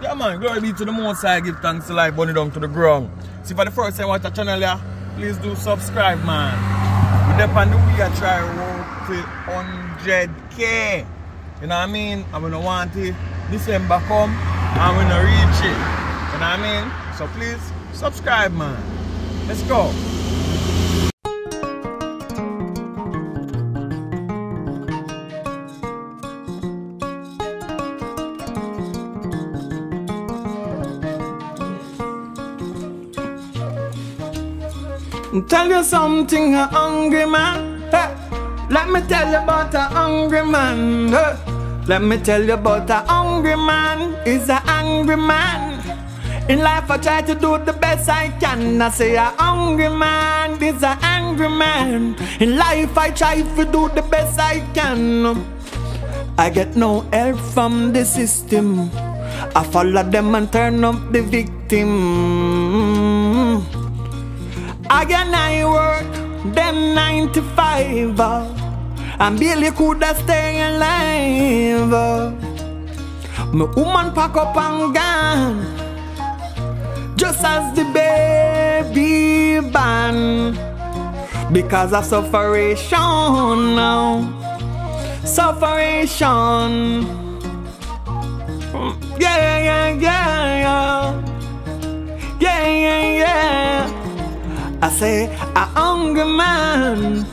Yeah man, glory be to the Most High, give thanks to life, burn it down to the ground. See for the first time watch the channel here, please do subscribe man. We're up on the way I try to work to 100k. You know what I mean? I'm gonna want it. December come, I'm gonna reach it. You know what I mean? So please subscribe man. Let's go. Tell you something, a hungry man. Hey. Let me tell you about a hungry man. Hey. Let me tell you about a hungry man. Is a angry man. In life I try to do the best I can. I say a hungry man is a angry man. In life I try to do the best I can. I get no help from the system. I follow them and turn up the victim. Again I work them 9 to 5 and barely coulda stay alive. My woman pack up and gone just as the baby born because of sufferation now. Sufferation. Yeah, yeah, yeah, yeah. Yeah, yeah, yeah. I say a hungry man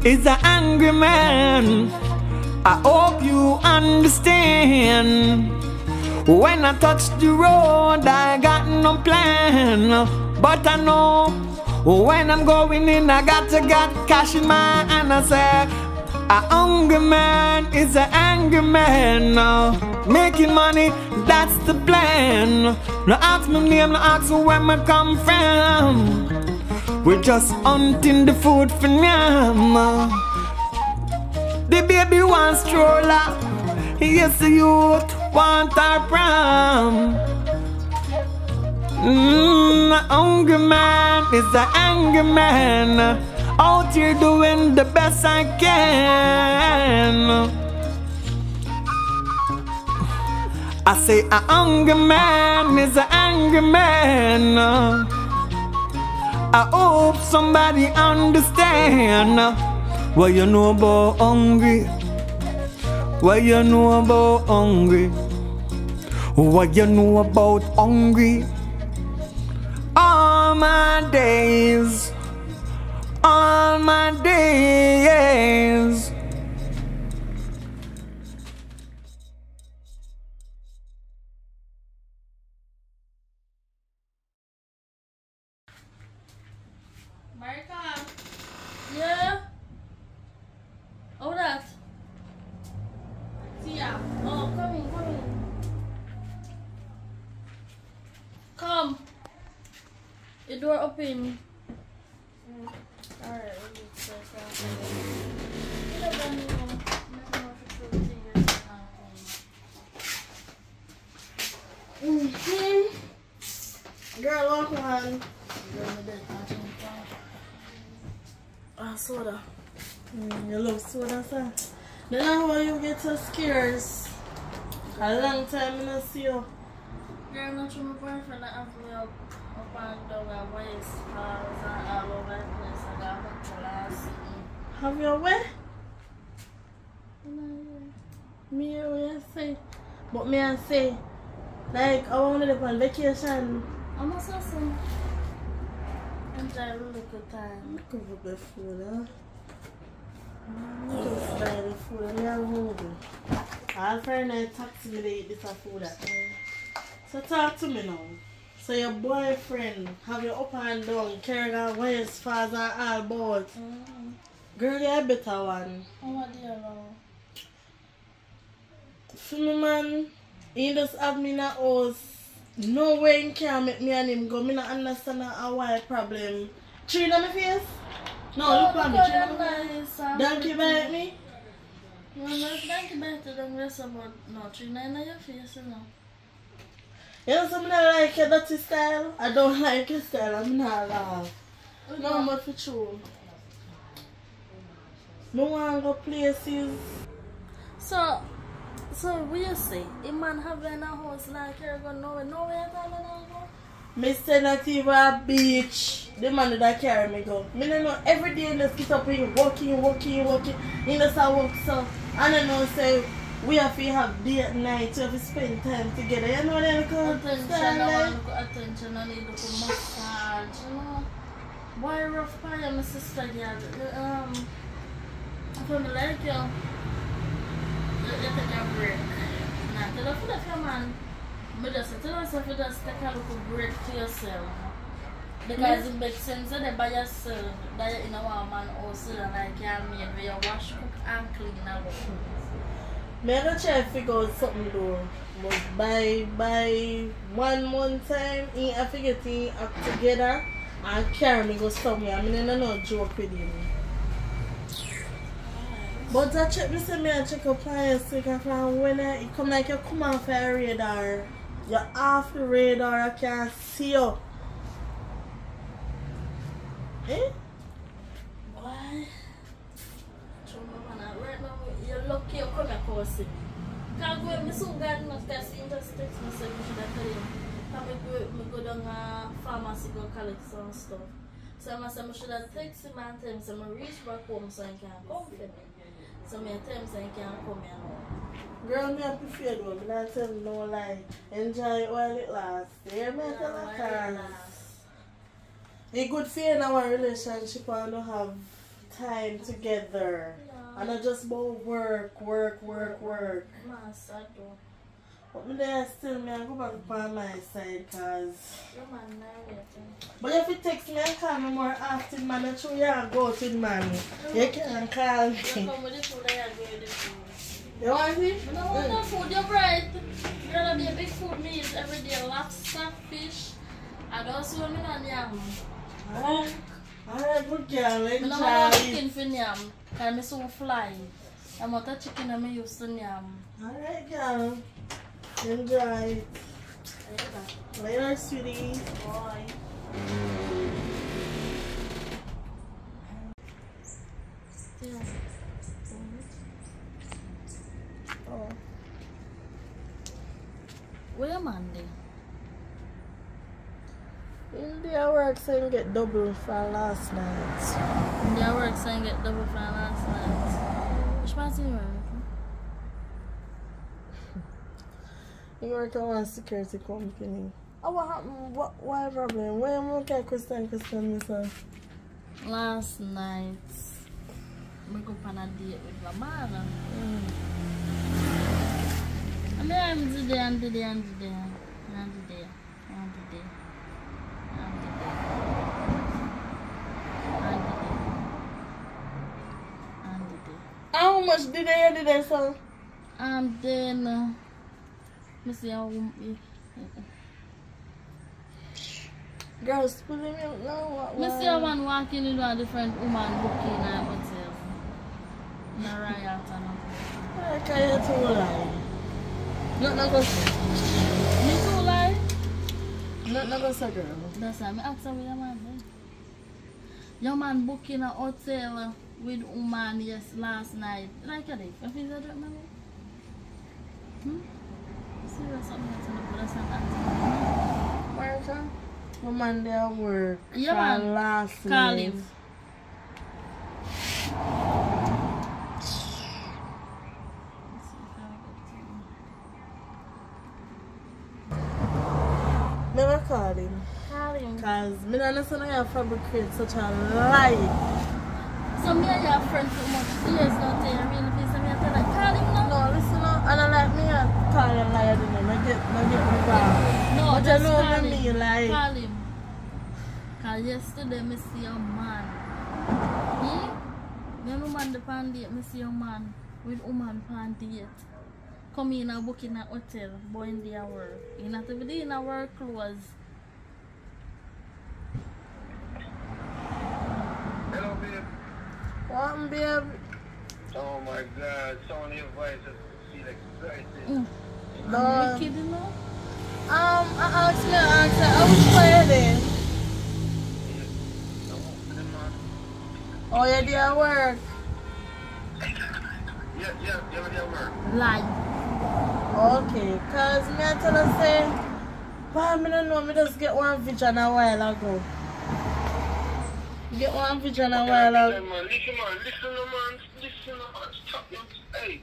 is an angry man. I hope you understand. When I touch the road, I got no plan. But I know when I'm going in, I got cash in my hand. I say a hungry man is an angry man. Making money, that's the plan. No ask me name, no ask me where I come from. We're just hunting the food for now. The baby wants stroller. Yes, the youth want our prom. A hungry man is an angry man. Out here doing the best I can. I say a hungry man is an angry man. I hope somebody understand. What you know about hungry? What you know about hungry? What you know about hungry? All my days, all my days. Marika? Yeah? Oh, that? Tia? Oh, come in, come in. Come. The door open. Alright, we'll get Girl, walk on. Ah, soda. You love soda, sir? Then how you get so scared? A long time I don't see you. Girl, not my boyfriend that have me up and down and waist falls and all over the place. I got to last city. Have you where? Me, what you say? But me I say, like, I want to go on vacation. I'm also some. Enjoy a little time. Look over the food, huh? Just buy the food and you're hungry. All friend I taxi me to eat this food at me. So talk to me now. So your boyfriend have you up and down, carrying on waist, fast and all both. Girl, you're a better one. What do you know? For me man, he just have me in a house. No way he can make me and him go. I don't understand why problem. Tree on my face? No, look at me. Tree on my face. Donkey bite me? No, donkey bite you don't rest about. No, tree on your face, you know. You know something I like your dirty style? I don't like your style. I'm not laugh. No, but for true. I want to go places. So, So what you say? A man having a house like you're going nowhere at all now? Me stay not even a beach. The man that carry me go. Me don't know every day in the sit up in walking. In the work so I don't know say we have to have day and night, we have to spend time together. You know that attention, I need to massage, you know. Boy rough part of my sister girl. I feel me like you take a break. Nah, tell her for that man. But just tell yourself you just take a little break to yourself. Because it makes sense that you by yourself, that you're in a woman also and like you're made where you wash, cook and clean and look. I'm going to try to figure out something though. But by 1 month time, I have to get him up together and carry me go somewhere. I mean, I don't know joke with him. But I check, I check appliance because when it come like you come off a radar, you're off the radar, I can't see you. Eh? Why? Right now, you're lucky you come across it. Because I'm so glad not to see just text me so you should tell you. I go down to pharmacy go collect some stuff. So I should have texted him and tell him so I reach back home so I can come for me. So I tell him so I can come here now. Girl, me happy for you though. I tell him no lie. Enjoy it while it lasts. Hear me tell her? It's good for you in our relationship and to have time together. And not just about work. But me there still, me I go back on my side cause but if you text me and call me more often, man, I'm sure you go out with man. You can call me. You come with the food I go with the food. You want it? I don't want the food, you're right. You're gonna be a big food meal every day. Lobster, fish. I don't see what I yam. Alright, good girl, enjoy. I don't want chicken for yam. Because I'm so fly. I'm not a chicken and I used to yam. Alright, girl. Enjoy. Later, sweetie. Bye. Yeah. Oh. Where Monday? India work saying get double for last night. India work saying get double for last night. Which part you work? You work at one security company. Oh, what happened? Why problem? Why am I okay? Question, myself. Last night, I go on a date with my mother. I mean, I'm today. How much did they sell? And then, let's see how. Girls, pulling me out now. Let's see how one walking into a different woman booking in a hotel. In a riot and all. I can't too lie. Not go say. Me too lie? Not go say, girl. That's why I asked her with your man. Your man booking a hotel with woman yes last night. Like a day. If he's a drop money? Serious something that's not good. That's not Martha? Woman there work. Yeah, man. Last night. Call him. Never call him. Call him. Because I don't understand how you fabricate such a lie. So me and your friend too much years not tell you really please me tell like call him now. No, listen now. I don't like me and call him liar to him. I get me back. No, but just call him. Like, call him. Because yesterday I see your man. You know man the pan date, I see your man with woman pan date. Come in and book in a hotel, boy in their work. You not even in a work clothes. Hello, babe. What, babe? Oh my God, someone your voice just feel excited. No. Wicked, you know? I asked her, I was Friday. Oh, yeah, they are work. Yeah, they are work. Lie. Okay, cause me I tell her say, why me don't know, me just get one vision a while ago. Get one vision a while ago. Listen man, listen man, stop you. Hey,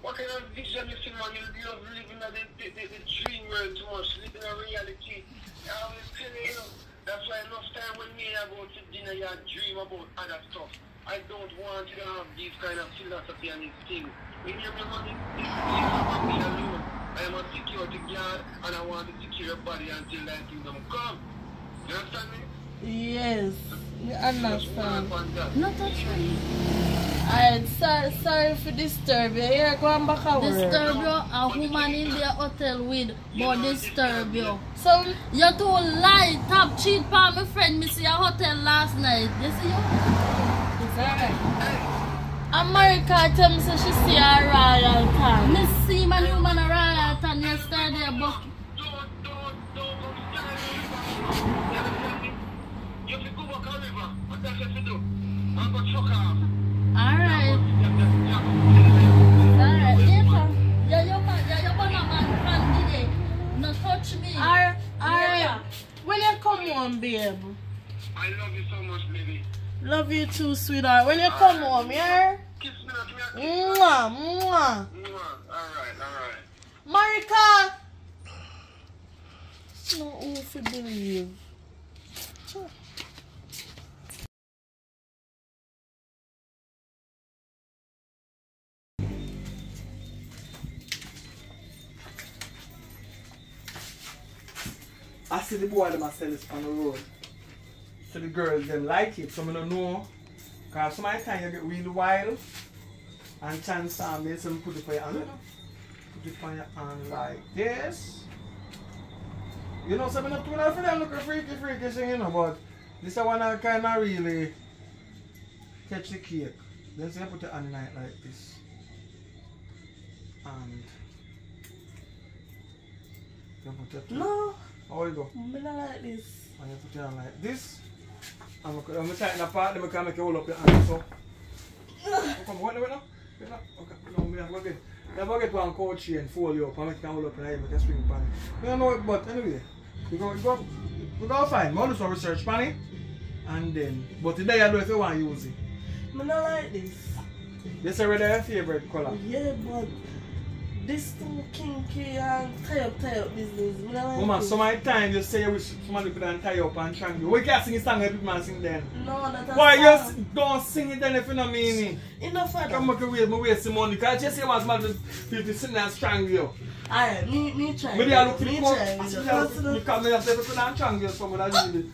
what kind of vision you see man? You love living in the dream world too much, living in reality. I always tell you, that's why enough time when me I go to dinner, you dream about other stuff. I don't want you to have these kind of philosophy and these things. When you have your money, this is about me alone. I am a security guard and I want to secure your body until that kingdom come. You understand me? Yes, I understand. Not touch me. Alright, sorry for disturb you. Here, go on back over. Disturb you, a woman in the hotel with, but disturb you. So, You too lie, top cheat for my friend, me see a hotel last night. You see you? it's alright. America tell me say she see a royal tan. Me see my new man a riot and yesterday, but Don't you have to go back on river. What does you do? I'm going to chuck off. alright. Alright, you're gonna man friend today. No touch me. Alright. When you come home, babe. I love you so much, baby. Love you too, sweetheart. When you come home, yeah? Kiss me, not me. Mwah, mwah. Alright. Marika! No, who to believe. I see the boy them sell this on the road. So the girls them like it, so I don't know. Cause some of the time you get really wild and chance time make some put it for your hand. Put it on your hand like this. You know, some of the for them look freaky thing, you know, but this one I kinda really catch the cake. Then you put it on the night like this. And you put it. No, How you go? I don't like this. And you put it on like this. And I'm tighten the part, then I can make you hold up your hand. So, come on, wait now. Okay, no, me have to get. You have to get one coat chain, fold you up, and make you hold up your hand, make you swing pan. You don't know it, but anyway, we go find. I'll do some research pan it, and then, but today I do if you want to use it. I don't like this. This is already your favorite color. Yeah, but this too kinky and tie up business. I don't like Woman, this. so many times you say you wish somebody could tie up and triangle. We can't sing a song every man sing then. No, that's a Why song. you don't sing it then if you don't mean it? Enough of Come that. back away, waste the money. Because just say what's mad people sitting there and strangle you. Alright, me try. Maybe I look for the Me court. try. I see you come here and say if you can't strangle someone that really.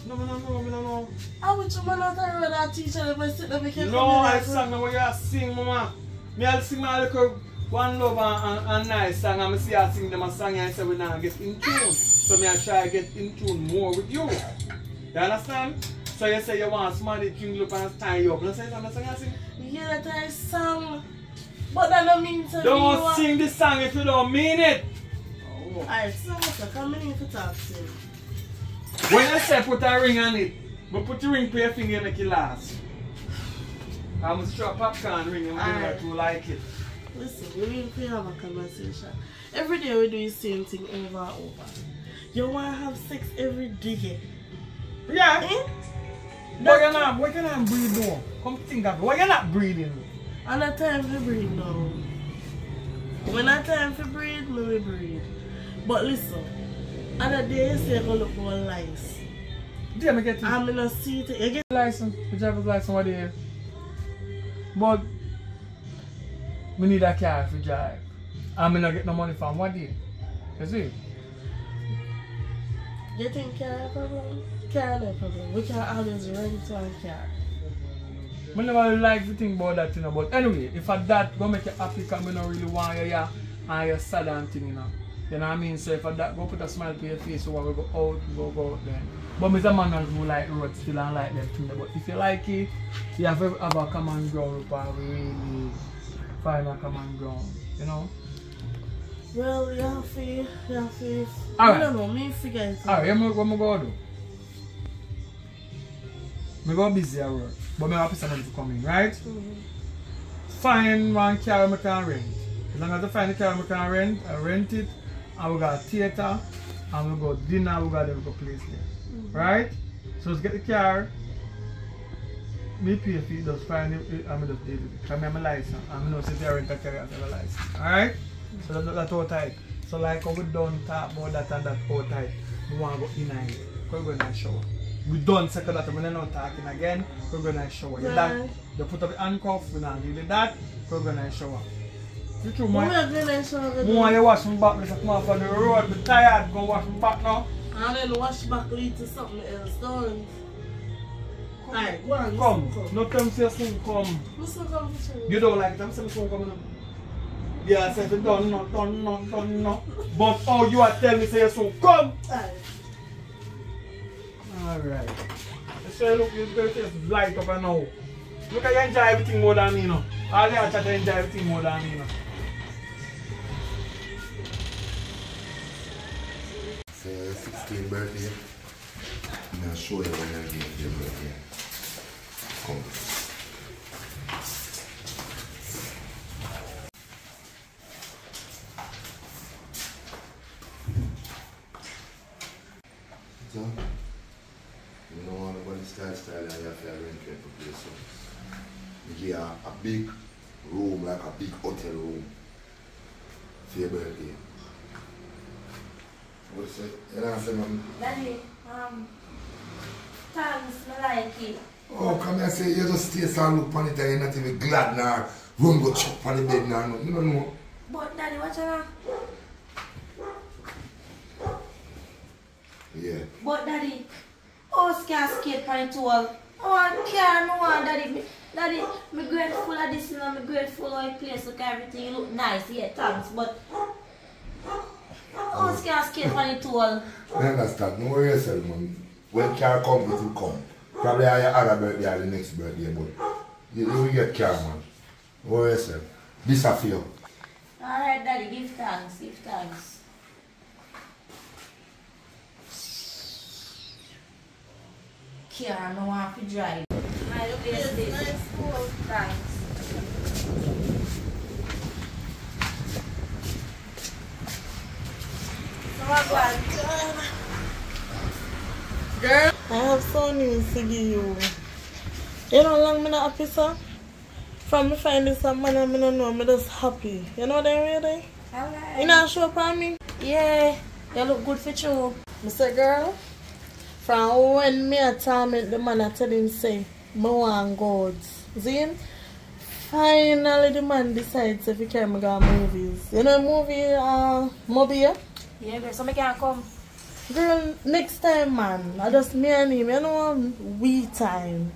No. I wish you man not a that teacher that was sitting there making No, I sang the way you sing, mama. Me I sing my little one love and nice song and I see I sing them a song and I say we now get in tune. So me I try to get in tune more with you. You understand? So you say you want somebody to look and tie you up. You say that song I sing? Yeah, that I song. But that don't mean to Don't sing the song if you don't mean it. Oh. Alright, so what's up? Come in for talk to you. When I say put a ring on it, but put the ring for your finger and make it last. I'm going to throw a popcorn ring and we Alright. do like it. Listen, we need to have a conversation. Every day we do the same thing over and over. You want to have sex every day. Yeah. Eh? Why can I breathe now? Come think of it. Why you not breathing? And a time to breathe now. When I time to breathe, me will breathe. But listen, other day you say you're going to look for lice. Yeah, me get it. I'm going to see it. You get License, the driver's license over there. But we need a car to drive. I'm not get no money from what day. You see? You think car a problem? Car no problem. We can always rent one car. I never like to think about that, you know. But anyway, if at that go make you happy because I don't really want you here and you're sad and thing, you know. You know what I mean? So if at that go put a smile to your face so we go out then. But Mr. Man who like road still and like them thing. But if you like it, you have to have a common ground and we really find a common ground, you know? Well, you have to. Alright. I don't know, me figure it out. Alright, what am I going to do? I go busy at work, but I have to send them to come in, right? Find one car I can rent. As long as I find the car we can rent, I rent it, and we got a theater, and we go dinner, we got every place there. Right? So let's get the car. Me pay for it, just find it, I'm just deal with it. Because I'm a license, and I know if I rent a car, I have a license. Alright? So that's how tight. So like how we done talk about that and that how tight, we want to go in and we're going to shower. We done second that, we're not talking again, we're going to shower. Yeah. That, you put up the handcuff, we're not doing that, we're going to shower. You true, man? More you wash my back, let's come off on the road, I'm tired, go wash my back now. And then wash back lead to something else, don't. Alright, go on. Come. No time say soon come. You don't like it, I'm saying soon come. Yeah, I said done no. But oh, you are telling me say soon come. Alright. You say look, you just light up and now. Look at you enjoy everything more than me now. All you have to enjoy everything more than me now. For your 16th birthday, I'm going to show you when you're getting your birthday. Come. So, you know all about the style and you have to rent for place. You give a big room, like a big hotel room for your birthday. What's it? You know what I'm saying? Daddy, thanks, I like it. Oh, come here and say you just stay and look on it and you're not even glad now. Run go chop on the bed now. You don't know. But Daddy, what you know? Yeah. But Daddy, us can't skate on it all. Oh, I can't, no one, Daddy. Daddy, I'm grateful of this, you know, I'm grateful of the place, look, everything look nice, yeah, thanks, but us can't skate on it all. I understand. No worry yourself, man. When car come, it will come. Probably on your other birthday or the next birthday, but you will get car, man. No worry yourself. This a for you. Alright, Daddy, give thanks, give thanks. Car, no one to drive. I look at this. Thanks. Girl, I have some news to give you. You know how long I'm not happy, sir? From me find this man, I don't know, I'm just happy. You know what I mean? Alright. You know show up on me? Yeah, you look good for you. I say, girl, from when me a torment the man, I tell him, say, I want gods. See? Finally, the man decides if he can go movies. You know movie, Mobile? Yeah, girl, so I can't come. Girl, next time, man, I just me and him, you know, we time.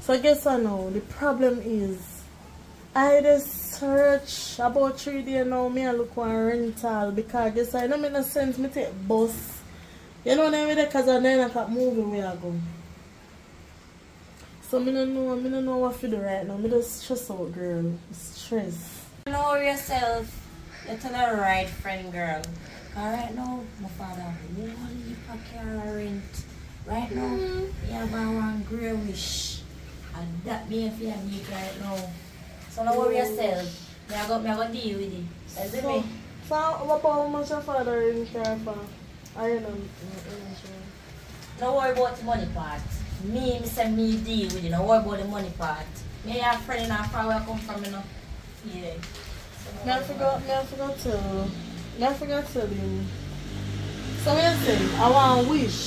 So guess what now, the problem is, I just search about 3 days now, me and look one rental, because guess I don't make no sense, me take bus. You know what I mean, because at 9 o'clock movie where I go. So I don't know what to do right now, I just stress out, girl, stress. Know yourself, you're the right friend, girl. Alright now, my father, you want to leave a car rent. Right now, you have one grey wish. And that being for your meat right now. So don't worry yourself. I go deal with it. You see me? So what about how much your father in car for? I don't know. Don't worry about the money part. Me say me deal with it. Don't worry about the money part. Me have a friend in our far where I come from, you know. Yeah. So I forgot to him. So what you say? I want a wish.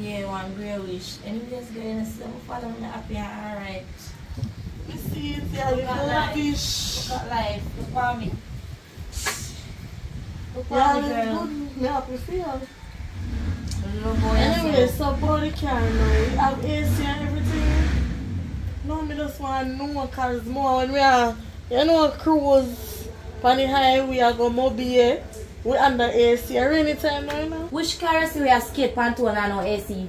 yeah, one grey wish. Anyways, guys, I'm following the happy and alright. You see it, yeah, little fish. Look at life. Look for me. Look for Yeah, me, girl. good. Me happy for you. Anyway, Anyway, so about the car now, we have AC and everything. No, me just want to know because more when we are, you know, cruise on the highway, I go mobile, we under AC. Rainy time now, you know. which car is we are skate pantoon and no AC?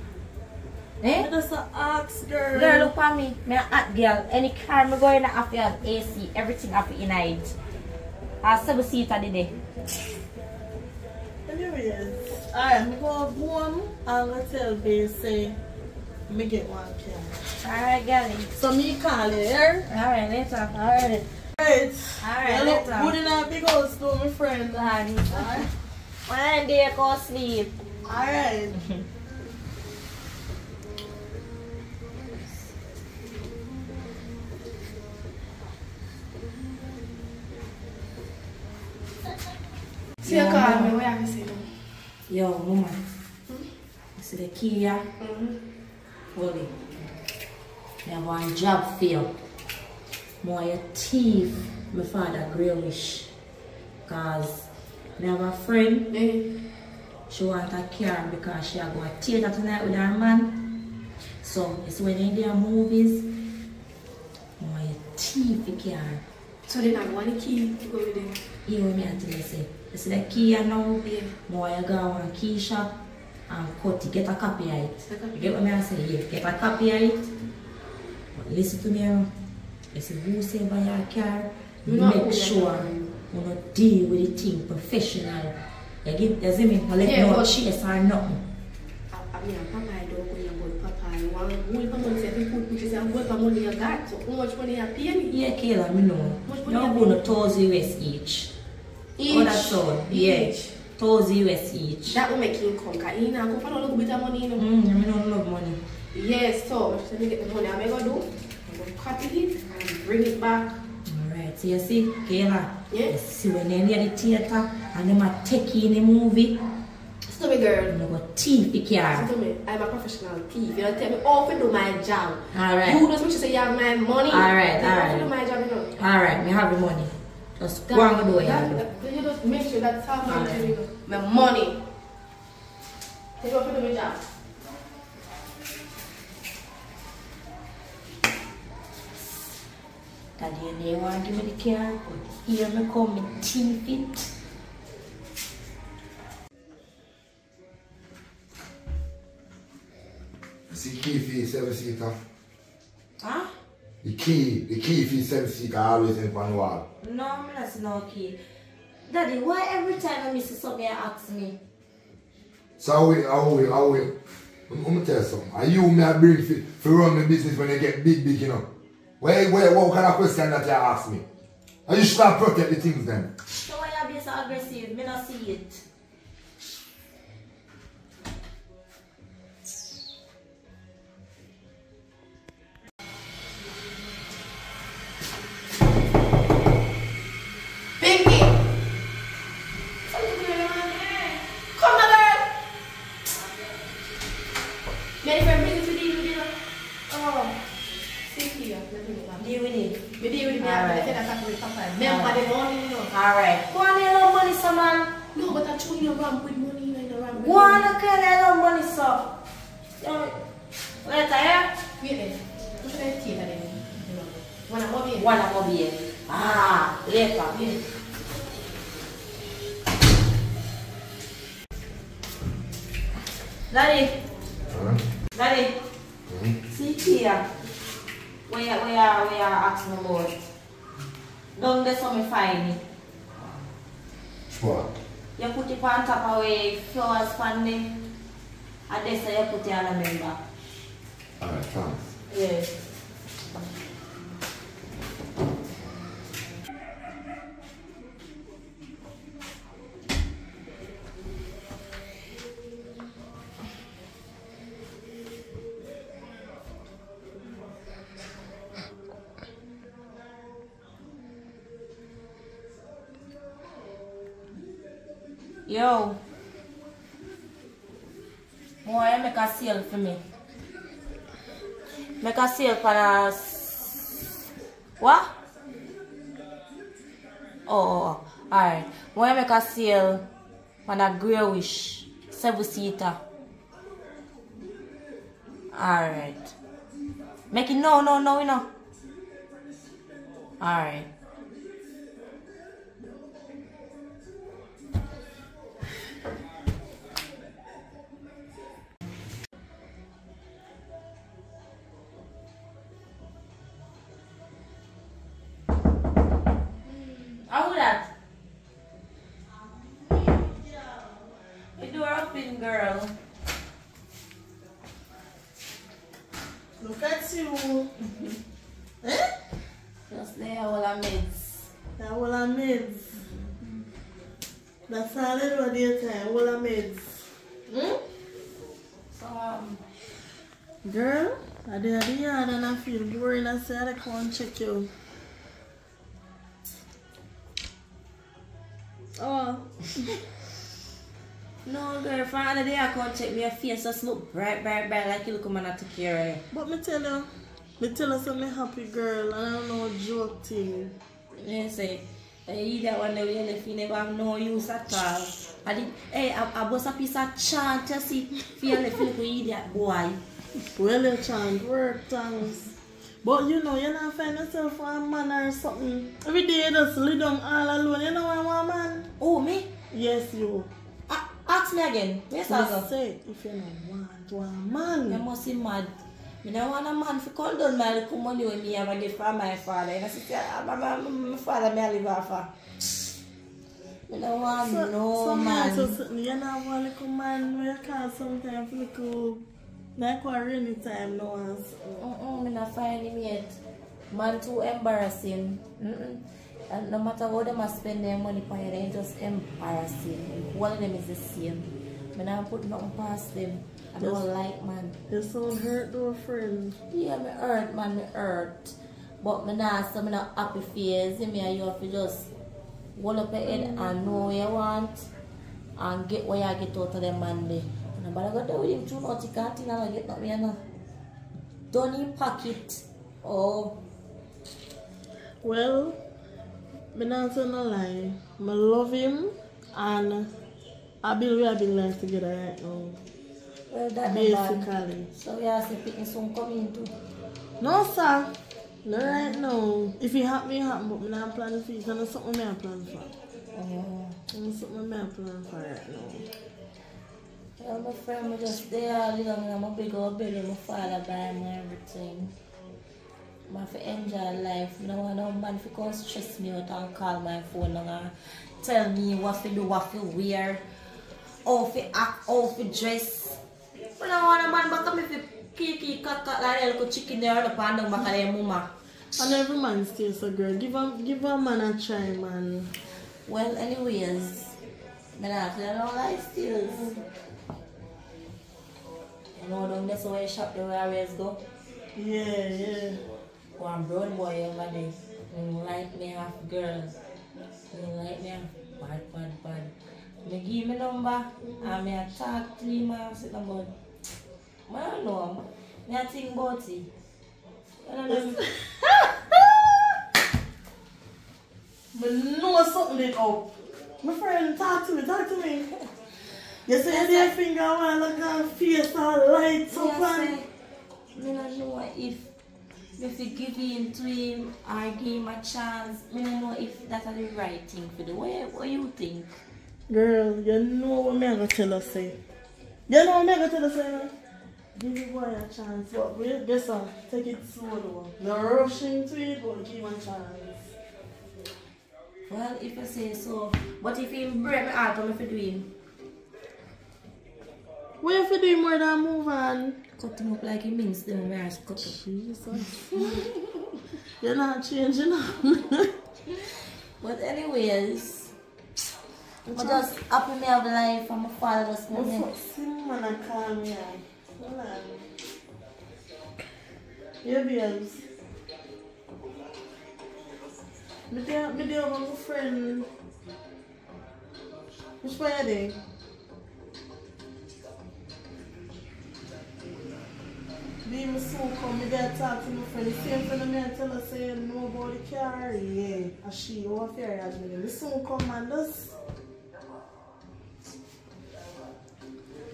I just ask, girl. Girl, look at me. Me a hot girl. Any car me going to have to have AC. Everything have to inside. I 7-seater today. Anyways, alright, me go home and go tell Bay say me get one car. Alright, girl. So me call you here. Alright, later. Alright. Alright. Alright, You look later. good in a big house too, my friend. Alright. One day I go sleep. Alright. See you call me, what you have to say now? Yo, mama. You see the key here? Hold it. I have one job for you. More your thief, my father Grayish. Cause I have a friend. She want a car because she go to theater tonight with her man. So it's when they do movies. More your thief car. So then I want the key to go with them. You know me until I say. You see the key here now? Yeah. More you go one key shop and cut it, get a copy of it. You get what I say? Yeah, get a copy of it. But listen to me now. You see who say buy your car, make sure you not deal with the thing professional. You give the me, you let no chase or nothing. I mean, Papa, I don't go about Papa. You want to put pictures and what money you got. So how much money you pay me? Yeah, Kayla, me know. Now go to $1,000 US each. Each? Oh, that's all. Yeah. $1,000 US each. That will make him come. Because he not come for a little bit of money, you know. I don't love money. Yes, so let me get the money. I'm going to do. I'm going to copy it and bring it back. Alright, so you see, Kayla, Yeah. you see when they're near the theater and they might take you in the movie, Listen to me, girl. you go thief the car. Listen to me. I'm a professional thief. You don't tell me how to do my job. Alright. You just make sure you have my money. Alright, You have alright. to do my job, you know. Alright, me have the money. Just go and do what you have to do. You just make sure that's how I'm Alright. doing my money. You have to do my job. Daddy, you want to give me the car, but here me come, me thief it. See key for your 7-seater. Huh? The key for your 7-seater always in one wall. No, I'm not saying no key. Daddy, why every time I miss something you ask me? So how we, I'm gonna tell you something. Are you me I bring for run the business when they get big, you know? What kind of question that you ask me? Are you should have protect the things then? So why you be so aggressive? Me not see it. Pinky! Come on, girl! Many friend business with you, oh, see here, let me go. Deal with it. We deal with me, Alright. I said I can't with Papa. Remember the money, you know. Alright. Go on, you no money, so man. No, but I told you ramp with money, you know, in the ramp. Go on, okay, you no money, so. Later, yeah? Wait then. What should I take then? You know, when I'm over here. One of them here. Ah, later. Yeah. Daddy, Huh? Daddy, see here. Where you asking about? Down there, so me find it. What? You put it on top of where flowers from there. And then so you put it on a member. Alright, thanks. Yes. Yo. Why you make a sale for me? Make a sale for us. What? Oh, alright. Why you make a sale for a grayish 7-seater? Alright. Make it no, you know. Alright. How that? The door open, girl. Look at you. Eh? Just there all the meds. That's all I do at daytime. All I made. So, Girl, I did the yard and I feel boring. I said I can't check you. Oh. no, girl, for another day I can't check me your face. Just look bright like you look man I took care of you. But me tell you something happy girl and I don't know joke thing. You say, you that one that we left, you never have no use at all. I did, hey, I bust a piece of chant, you see, feel like you idiot boy. Well, you chant, work, thanks. But you know, you not find yourself a man or something. Every day you just lay down all alone. You know I want a man? Oh, me? Yes, you. Ask me again. Where's that go? Say, if you don't want a man. You must be mad. I don't want a man to call down my little money when me have a gift from my father. And I say, my father may live off her. I don't want no man. You don't want a little man where you can't sometimes little... Like what rainy time no one's. I'm not finding him yet. Man too embarrassing. And no matter how they must spend their money on you, they just embarrassing. All of them is the same. I'm not put nothing past them. I don't like man. You sound hurt though, friend. Yeah, me hurt man, me hurt. But me not so me not happy face. You have to just hold up your head and know what you want and get what you get out of them man there. But I got to with him too naughty, can't I get nothing and don't in pocket. Oh. Well, I'm not gonna lie. I love him and I believe we have been life together right now. Well, that's basically. So we have to pick some coming too. No, sir. Not right now. If it happen, it happen, but I'm not planning for it. It's not something I'm planning for. It's something I'm planning for right now. Well, my friend, I just there, I'm a big old belly, my father buy me everything. I have to enjoy life. I don't want no man to come stress me out and call my phone and tell me what to do, what to wear, how to act, how to dress. I don't want a man to come if you kiki, cut like a little chicken there on the pan down back of their mama. And every man stays a girl. Give a man a try, man. Well, anyways, I don't like steals. You know, that's where you shop the way I always go. Yeah. One brown boy over there. Like me half girl. Like me half bad. Me give me number and me talk to him and sit about. I don't know. Me think about it. I don't know. But know something up. My friend, talk to me. You say your finger while I got face all lights up and... I don't know if you give in to him or give him a chance. I don't know if that's the right thing for the way. What you think? Girl, you know what I'm going to tell us, say. You know what I'm going to tell us, say, man? Give the boy a chance. But wait, guess what? Take it slow, though. Not rush into it, but give him a chance. Well, if you say so. But if he break my heart, what if you do him? What if you do more than move on? Cut him up like he means them where I cut up. Jesus. You're not changing up. But anyways, I just happy me have life and my father just me. See man and call me out. Hold on. Yeah, babes. Me there with my friend. Which way are they? Me soon come, me there talk to my friend. The same friend me tell her say you know about the car. Yeah, and she over here as me. Me soon come and just.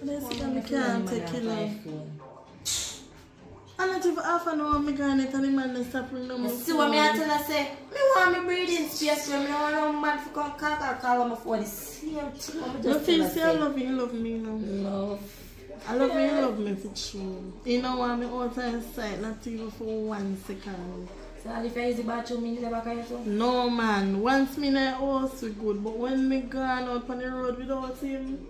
Let's see if I can't take it now. I'm not even half an hour me going it and the man is stopping no more. See what me I tell her say? Me want me breathing space where me want no man to come call on my phone. The same thing. You feel say I love me now. Love. I love you love me for true. You know what me all time sight, not even for 1 second. So if I use the bathroom, you never can yourself? No man, once me in the house we good, but when me gone out on the road without him,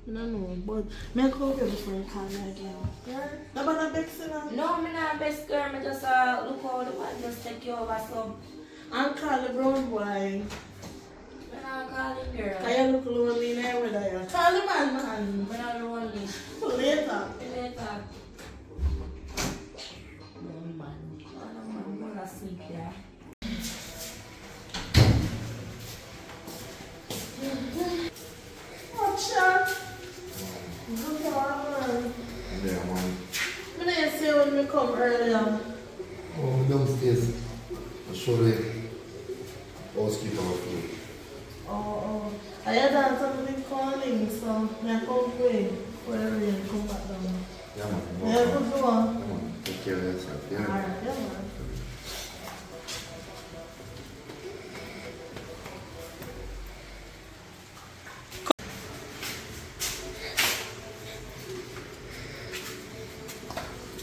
I don't know, but me call you before you call me again. Girl, nobody best now? No, me not best girl, me just look how the man just take you over some. And call the brown boy. Me not Nah, call him girl. Can you look lonely in there with her? Call him man. I'm not lonely. Later. Later. No man. I'm gonna sleep there. Watch out. Look at her. Yeah, man. I didn't see when we come earlier. Oh, downstairs. I'll show the housekeeper how to do. Oh. I had done something calling, so I can't wait for the rain to come back down. Yeah, man. Yeah, good one. Come on, take care of yourself. Yeah. Alright, yeah, man.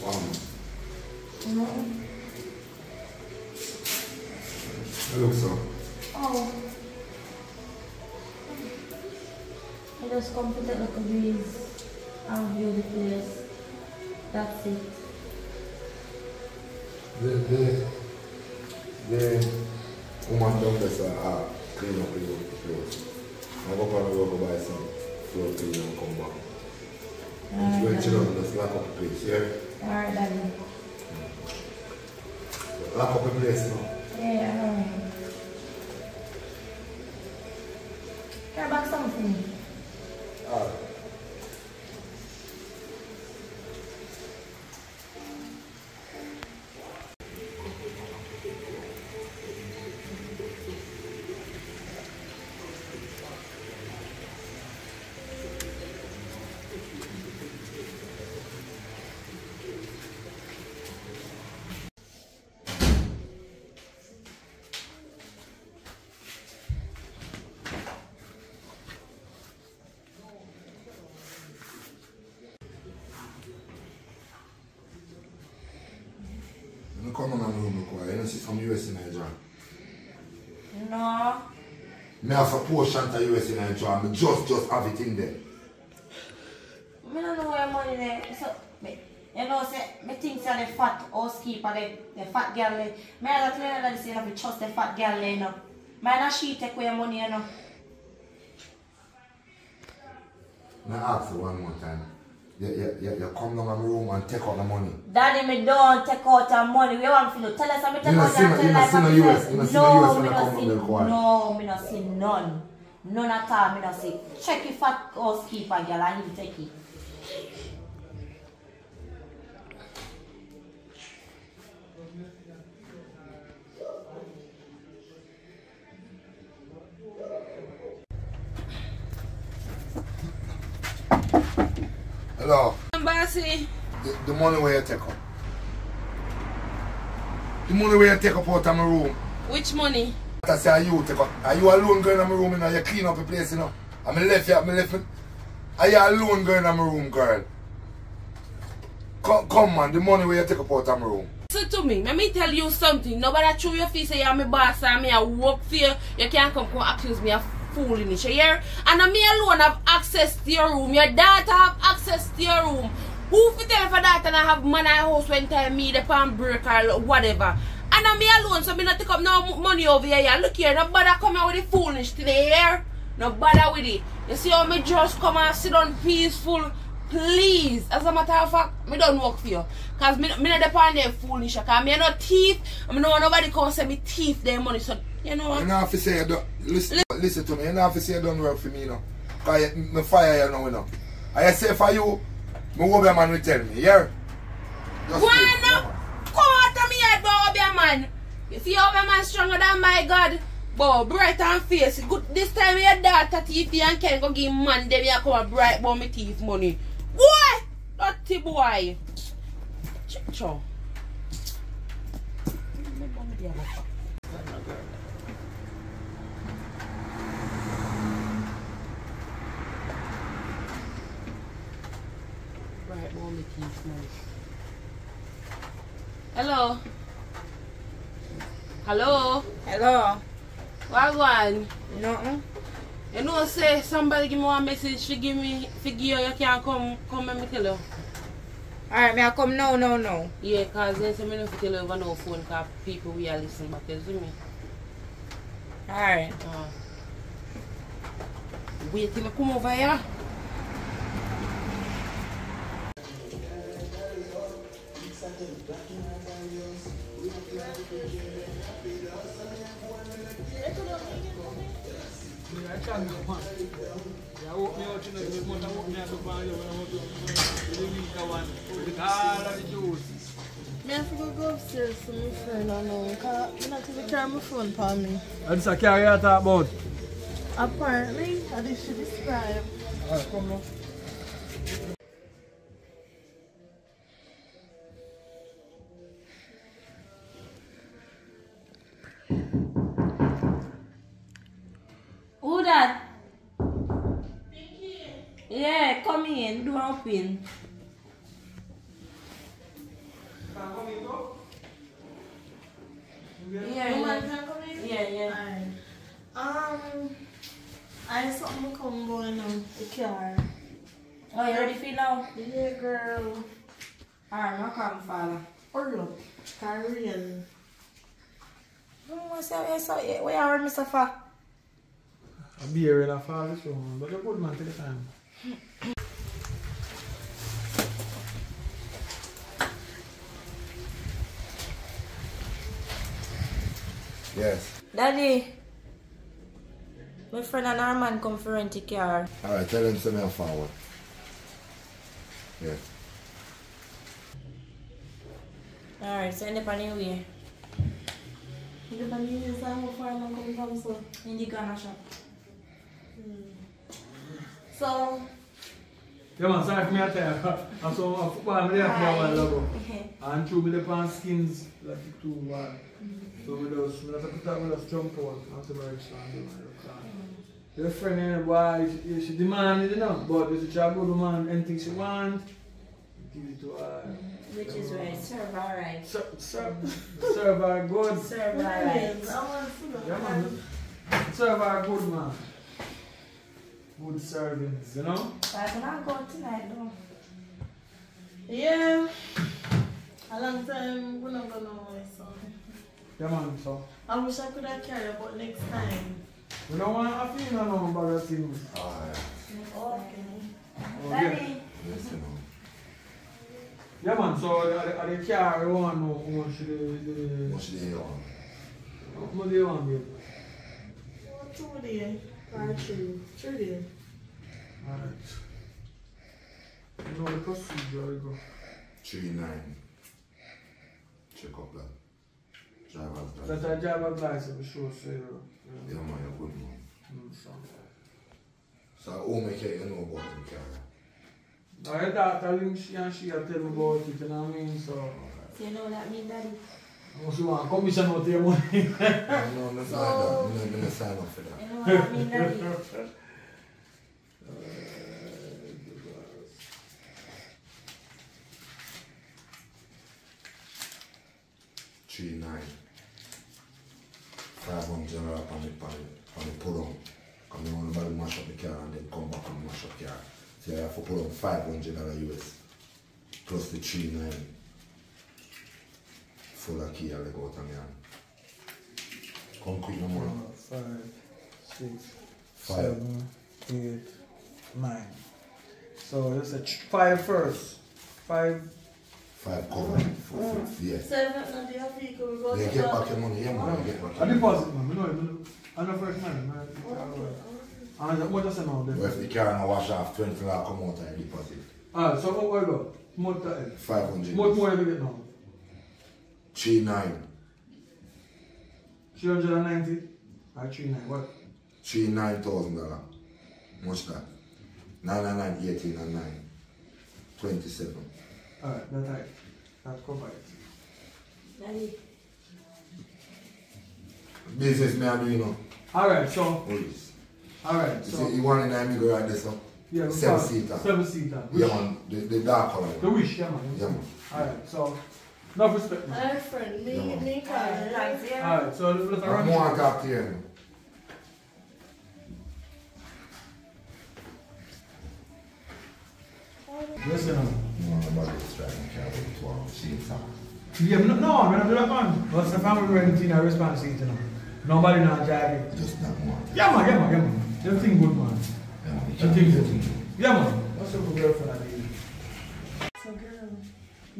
Wow. No. I look so. Oh. I just come to take a breeze and view the place. That's it. The woman down there clean up the clothes. I go up and go buy some floor cleaner and come back. It's going to chill out and just lock up the place, yeah? Alright, Daddy. Lock up the place now. Yeah, alright. Care about something? Alright. You come on and room, you don't see from US in Nigeria. No. I have a portion of US in Nigeria, I just have it in there. I don't know where money there. So, you know, say, I think the fat housekeeper, the fat girl, I don't tell you that you have to trust the fat girl, you know. I not she take away your money, you know. I ask you one more time. You come down my room and take out the money. Daddy, me don't take out the money. We want to do. Tell us, I take out the money. You not see no US when I come down the car. No, me not see none. None at all, me not see. Check if fat housekeeper girl and him take it. Hello. Bossy. The money where you take up. The money where you take up out of my room. Which money? I say, are you take up? Are you alone going in my room, you know? You clean up the place, you know? I'm left you, Are you alone going in my room, girl? Come man, the money where you take up out of my room. Listen to me, let me tell you something. Nobody through your face say you're my boss and me I work for you. You can't come accuse me of fooling it, you hear? And me alone have access to your room. Your daughter have access to your room. Who fi tell for that and I have man in the house when time me the pan break or whatever. And me alone, so me not take up no money over here. Look here, no bother come out with the foolish today, here. No bother with it. You see how me just come and sit down peaceful. Please, as a matter of fact, me don't work for you. Because me not depend on them foolish. Because me no thief. I know nobody can say me thief their money. So, you know what? You don't have to say you don't. Listen to me. You don't have to say you don't work for me, you know. Because me fire you now, you know. I say for you, my Obeah man will tell me, yeah? Why not? Come out of me head, Obeah man. If your Obeah man stronger than my God, boy, bright and face. Good, this time your daughter thief and can go give man them you come and bright about me thief money. Boy! Dirty boy. Chicho. Right about me thief money. Hello? Hello? Hello. What one? Nothing. You know, say somebody give me one message, she give me, you can't come and me tell you. Alright, may I come now? Yeah, because then say me no tell you over no phone because people will listen back, you see me? Alright. Wait till I come over here. I have to go upstairs to my friend now because I not even carry my phone for me. That's a carry I talk about. Apparently, I did she describe. Alright, come now. Who that? Yeah, come in, door open. Yeah. I have something come going on the car. Oh, you ready for it now? Yeah, girl. Alright, no come, father. Hurry up. Carry on. Where are you, Mr. Fa? I'll be here in a far this one, but you're good man, take your time. Yes. Daddy, my friend and our man come for rent a car. Alright, tell them to send me forward. Yeah. Alright, send it on your way. The money is how far I'm coming from, so. In the Ghana shop. So, Yeah man, sorry for me to tell you. I saw a football I'm there for a while ago. And threw me the pan skins like it too bad. So we just put that with us jump out after my stand. Your friend and boy, she demanded, you know, but if she a good woman, anything she want, give it to her. Which is right, serve her right. Serve her good. Serve her right. Yeah man, serve her good man. Good servings, you know? I'm gonna go tonight though. yeah. A long time, we're not going to know my son. Yeah man, so. I wish I could have carried but next time. We don't want to feel no about that things. Alright. Okay. Daddy. Yes, you know. Yeah man, so at the car you want to know how much the... Much they on. How much they want, babe? 2 days. Or 3 days. Alright. You know the procedure, we go. 3-9. Check up that. Driver's That's license. a driver's license, for sure, so you Yeah man, you're good man. so. So how make you know about the car? Now your daughter link she and she tell me about it, you know what I mean? So So you know what that mean, Daddy? she want commission out your money. No, not like that. I'm not sign up for that. You know what that mean, Daddy? 3-9. 500 on the pull on. Come on, nobody mash up the car and then come back and mash up the car. So you have to pull on $500 US plus the 3-9 full of key I let go out of me hand. Come quick no more. 5, 6, 5. 7, 8, 9. So this is 5 first. 5. 5 cover. Yes. 7 on the vehicle, we go They to get the... back your money, yeah man, you get back I your money. deposit, man. I know first man. And what does it know? But if the car now wash off, $20 come out and deposit. Alright, so what we go? More 500. more you get now? 3-9. 390? Or 39, what? $9,000. Much that? 999, 18 and 9. 27. Alright, that's right. That's covered. Daddy. Business me I do, you know. Alright, so. Police. Alright, You so. see, you want in the middle right there, so? Yeah, 7-seater. 7-seater. Yeah, man. The dark color. The wish, yeah, man. Yeah, man. Alright, so. Enough respect, man. Hi, friend. Yeah, man. Me, Thanks, yeah. Alright, so let's I run. want to talk to you. Listen up. No, nobody is driving car with 12 seats. Yeah, no, I'm not doing that, man. What's the family renting a response seat, you know? Nobody not driving. Just that one. Yeah, man. The thing good, man. Yeah, man. What's up with girlfriend? So girl,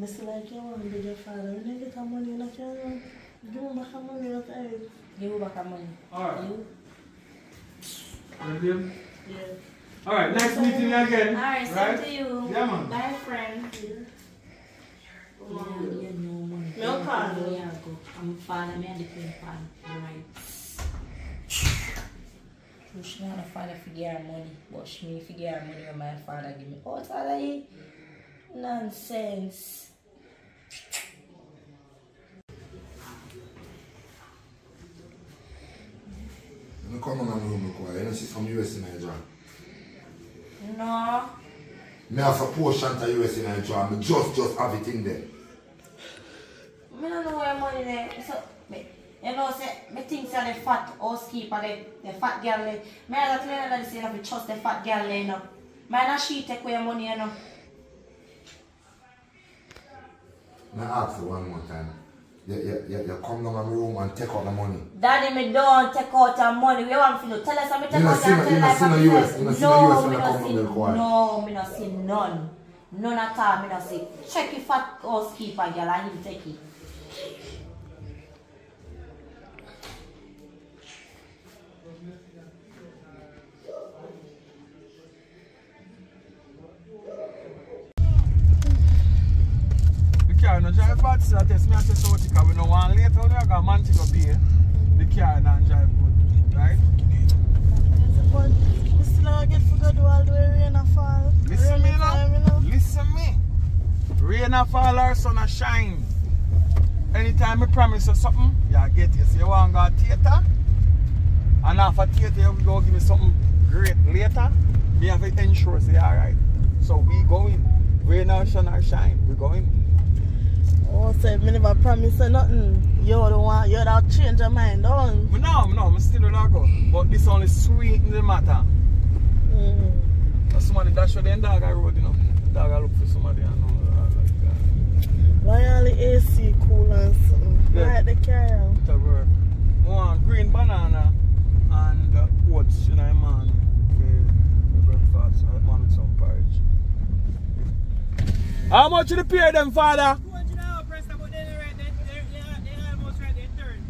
I say like you want to be your father. When you get the money, you can give me back the money. Give me back the money. Alright. You? Yeah. Alright, next meeting again. Alright, same to you. Yeah, man. Bye, friend. Yeah, no money. No card. Yeah, go. I'm father, me and the queen fan. Right. She want to father figure her money, but she may figure her money when my father give me. Oh, father, nonsense. You come on and room, you don't see from US in Nigeria. No. I have a portion to US in Nigeria, I just have it in there. I don't know where money there. So, you know, say, I think say the fat housekeeper, the fat girl, I don't tell you that you have to trust the fat girl, you know. Not she take away your money, you know. I ask you one more time. You come down my room and take out the money. Daddy, me don't take out the money. We want to do. Tell us how me take out the money. You don't see no US when I come down the car. No, me not see none. None at all, me not see. Check your fat housekeeper, girl, and him take it. Car no drive bad, so I test me and test out because we don't want later when we got man to go pay. The car and drive good, right? But we still don't get to go do all the way rain and fall. Listen me now. Listen me. Rain and fall or sun and shine. Anytime I promise you something, you get it. So you want to go to theater? And after theater, you go give me something great later. Me have an insurance, say alright. So we going. Rain or sun or shine, we going. Oh, say me never promise you nothing. You don't want, you don't change your mind, don't you? No, I'm still not go. But this only sweeten the matter. Somebody dash for the dog I road, you know. Dog I look for somebody and all like that. Why all the AC cool and something? Yeah. Right the car. It work. I want green banana and oats in my man. The breakfast. I want with some porridge. How much you pay them, father?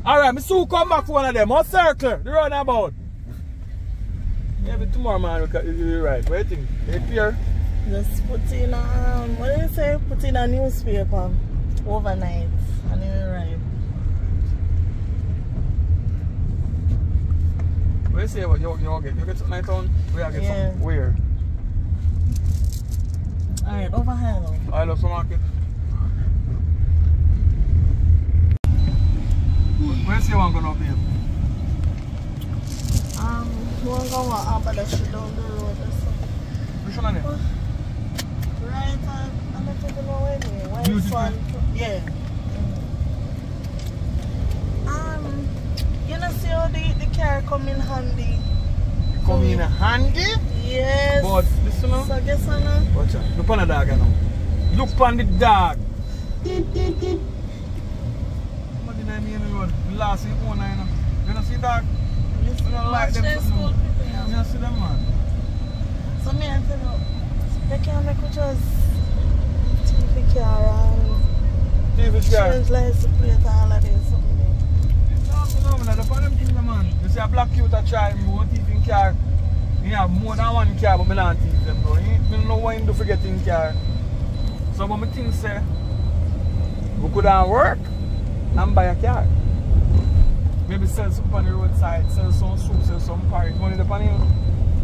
Alright, me soon come back for one of them. What circle? The roundabout. Maybe tomorrow, man, you're right. What do you think? They clear? Just put in a, what do you say? Put in a newspaper overnight and you're right. What do you say about you get? You get something night on? Where I get something? Where? Alright, over here now. I love some market. Where's you want to go up here? You want to go up the street down the road or something? Which one is it? Right, I'm not taking no way there. Why Beautiful. it's fun? Yeah. You know, see how the car come in handy? Come in handy? Yes. But listen now. So guess what now? Watch out. Look on the dog now. Look on the dog. I mean, the last week, you don't see that? You don't like them. You don't see them, man. So, me, I tell you, they can't make just TV car and change license plate and all of this. No, the problem thing, man. You see a black cute a try more teeth in car. You have more than one car, but I don't teeth them, bro. You don't know what you do for getting car. So, what I think, say, we could work and buy a car. Maybe sell some on the roadside, sell some soup, sell some porridge. Money depending on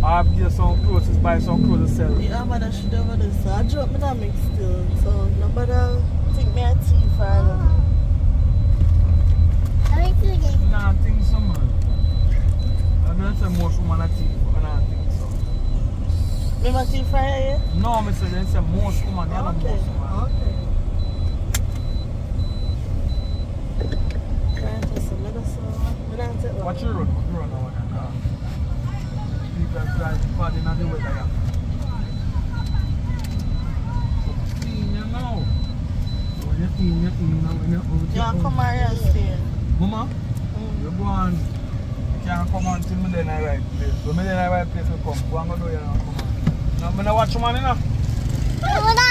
or get some clothes, buy some clothes to sell. Yeah, but I should have this. So I drop me that mix still. So nobody think me a thief or anything. Nah, I think so, man. I don't say most women are thief, but I don't think so. Me a thief for you? No, I say they say most women, they're not most women. Okay. Watch your road, now. People drive bad in the weather. So clean you now. When you clean now, when you're out. You want to come here and stay? Mama, you go on. You can't come on till me then I right place. So me then I right place, you come. Go and go do you now, come on. gonna watch man, you know. Hold on.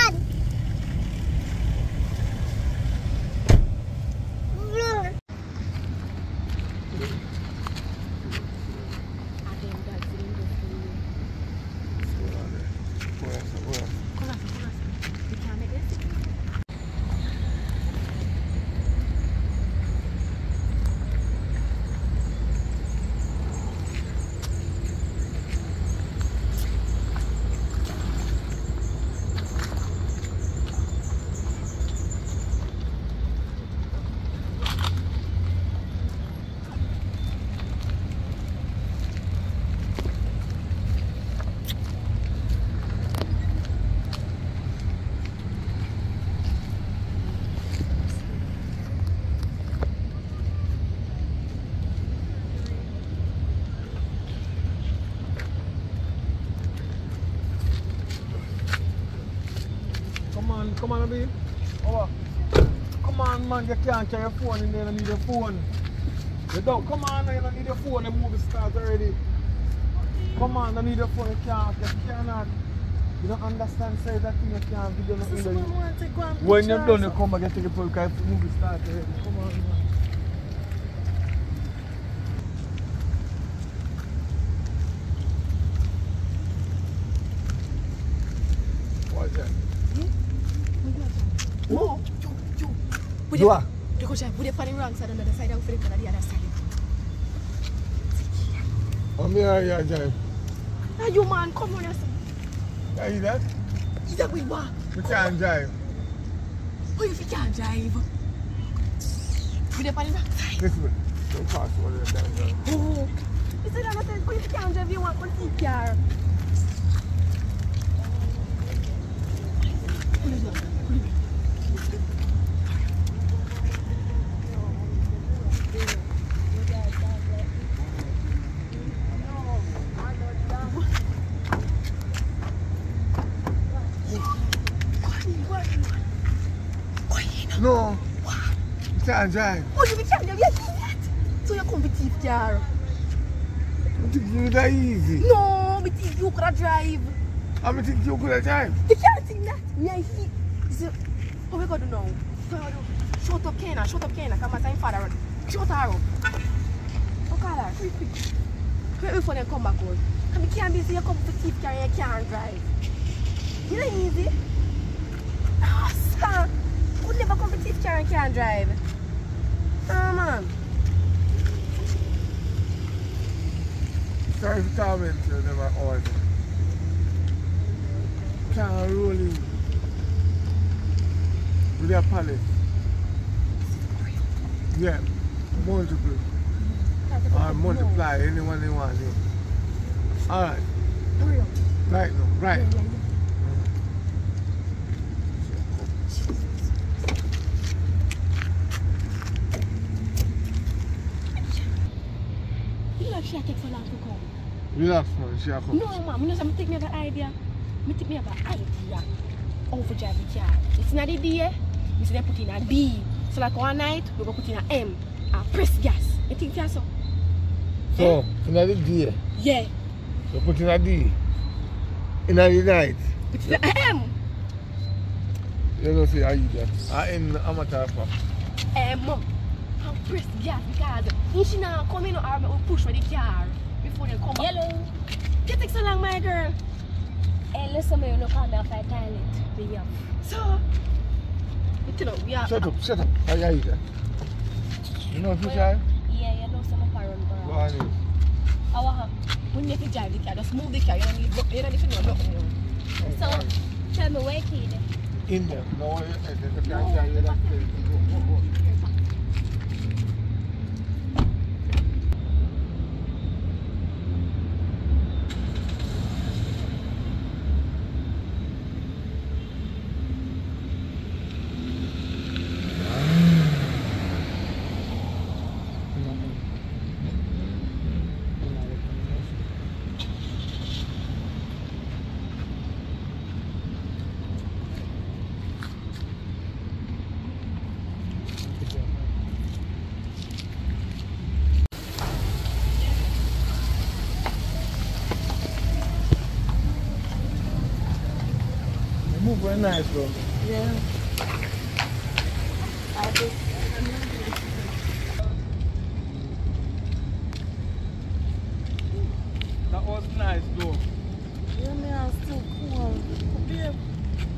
Come on, babe. Over. Come on, man, you can't carry your phone in there, you need your phone. You don't, come on, you don't need your phone, the movie starts already. Come on, you need your phone, you cannot. You don't understand, say that thing, you can't video nothing there. When you're done, you come back and take a phone, because the movie starts already. Come on, man. What's that? No, you. Dua. Because I put it on the wrong side, on the other side, I'll flip on the other side. I'm here, Jai. Now you man, come on, yourself. You hear that? Is that we what? We can't drive. What if you can't drive? Put it on the wrong side. Listen, don't pass over the time, Jai. Oh, you said I'm saying, what if you can't drive, you want to see car? No. You can't drive. Oh, you can't drive, yes, so you come with thief car. I think you that easy. No, me think you could drive. I think you could drive. You can't think that. Me and he. So, what we gonna do now? Shut up, Kena. Come and say father. Shut her up. Oh, call her. Quick. Wait before they come back out. Come, you can't be so you come to thief car and you can't drive. You know easy. No, sir. Could never come to thief car and can't drive. Oh, man. Sorry for coming to never order. Can't roll in. With their pallet. Yeah, multiple. Or multiply anyone they want. Yeah. Alright. Right now, right. You know she take so long to come. Relax, man. She come. No, ma'am. You know something take me about idea. Me take me about idea. Overdrive the car. It's not the D. We say they put in a D. So like one night we go put in a M and press gas. You think that's so? So, in the D. Yeah. You put in a D. In the night. Put in a M. You don't say I eat that. I in amateur for. And press gas because if she now come in or we push for the car before they come back. Hello. You take so long, my girl. Hey, listen, me, you don't call me off my toilet. Be up. So, you know, we are. Shut up. I eat that. You know if you drive? Yeah, you know some parent. Go on in. When you drive the car, just move the car. You don't need to know nothing. So, tell me where kid. In there. No, you can't drive. You have to go. move very nice though. Yeah. I just... That was nice though. Yeah, me are still cool. Babe,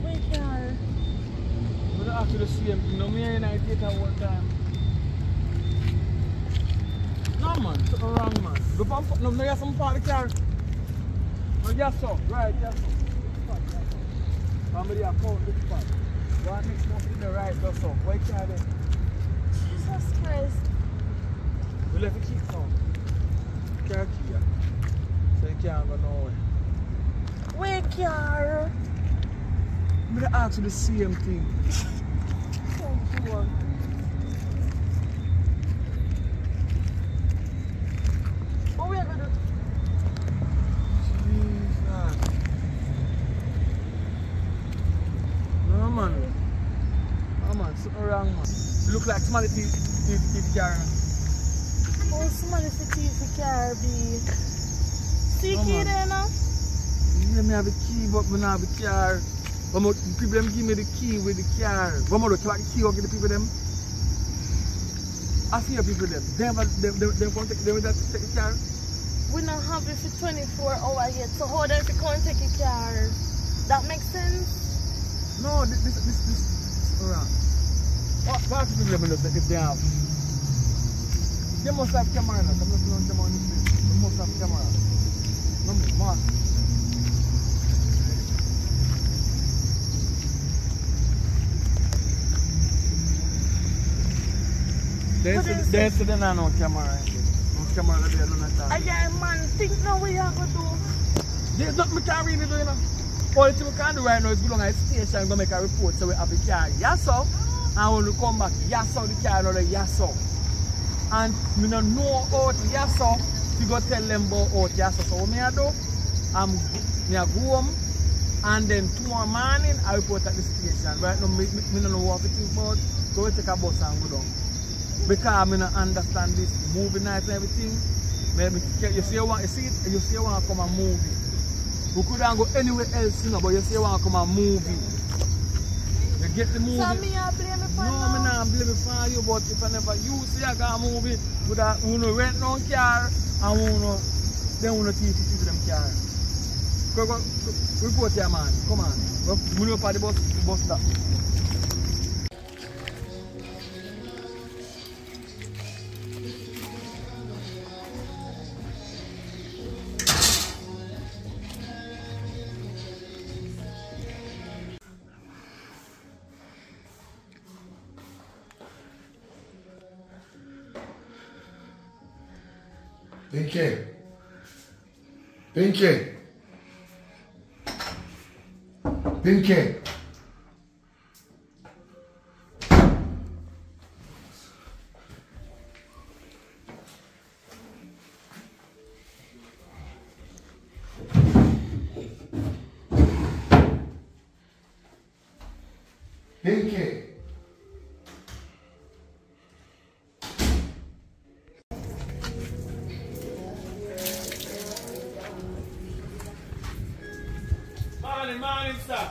wait here. We don't have to the same thing. No, me and I take her one time. No man, something wrong man. The pump, no, you have some part of the car. No, yes sir, right, yes sir. Somebody have found this part. One next month in the right, that's all. Why car there? Jesus Christ. We left the key now. Car key, yeah. So you can't go nowhere. Wait here. I'm gonna ask you the same thing. So cool. What we are gonna do? Jesus. No man. No man, something wrong man. You look like somebody thief car. Oh, somebody for the car be. See No, key man. there now? Yeah, me have a key, but me not have a car. But people them give me the key with the car. But me look like the key or give the people them. I see the people them. They want to take the car. We don't have it for 24 hours yet, so how them if you can't take a car? That makes sense? No, this around. What people them look if they have? They must have camera. I'm not going to on this place. They must have camera. No, man. There's the no camera. No camera there, no time. Yeah, man, think now what you have to do. There's nothing we can really do, you know. All the thing we can do right now is go down to the station and go make a report so we have the car. Yes, sir. And when we come back, yes, sir, the car another yes, sir. And we don't know out, yes, sir. We go tell them about out, yes, sir. So what I do, I go home and then tomorrow morning I report at the station. Right now, I don't know what to think about. So we take a bus and go down. Because I don't understand this movie nights and everything. Maybe you see you want to come and movie. We couldn't go anywhere else, you know, but you see you want to come and movie. You get the movie. So me I blame it for no, I'm not blame it for you, but if I never use it, I got a movie, we don't rent no car and they won't teach people them car. Go, report here, man. Come on. We know for the bus stop. Pinky. Pinky. Morning, sir.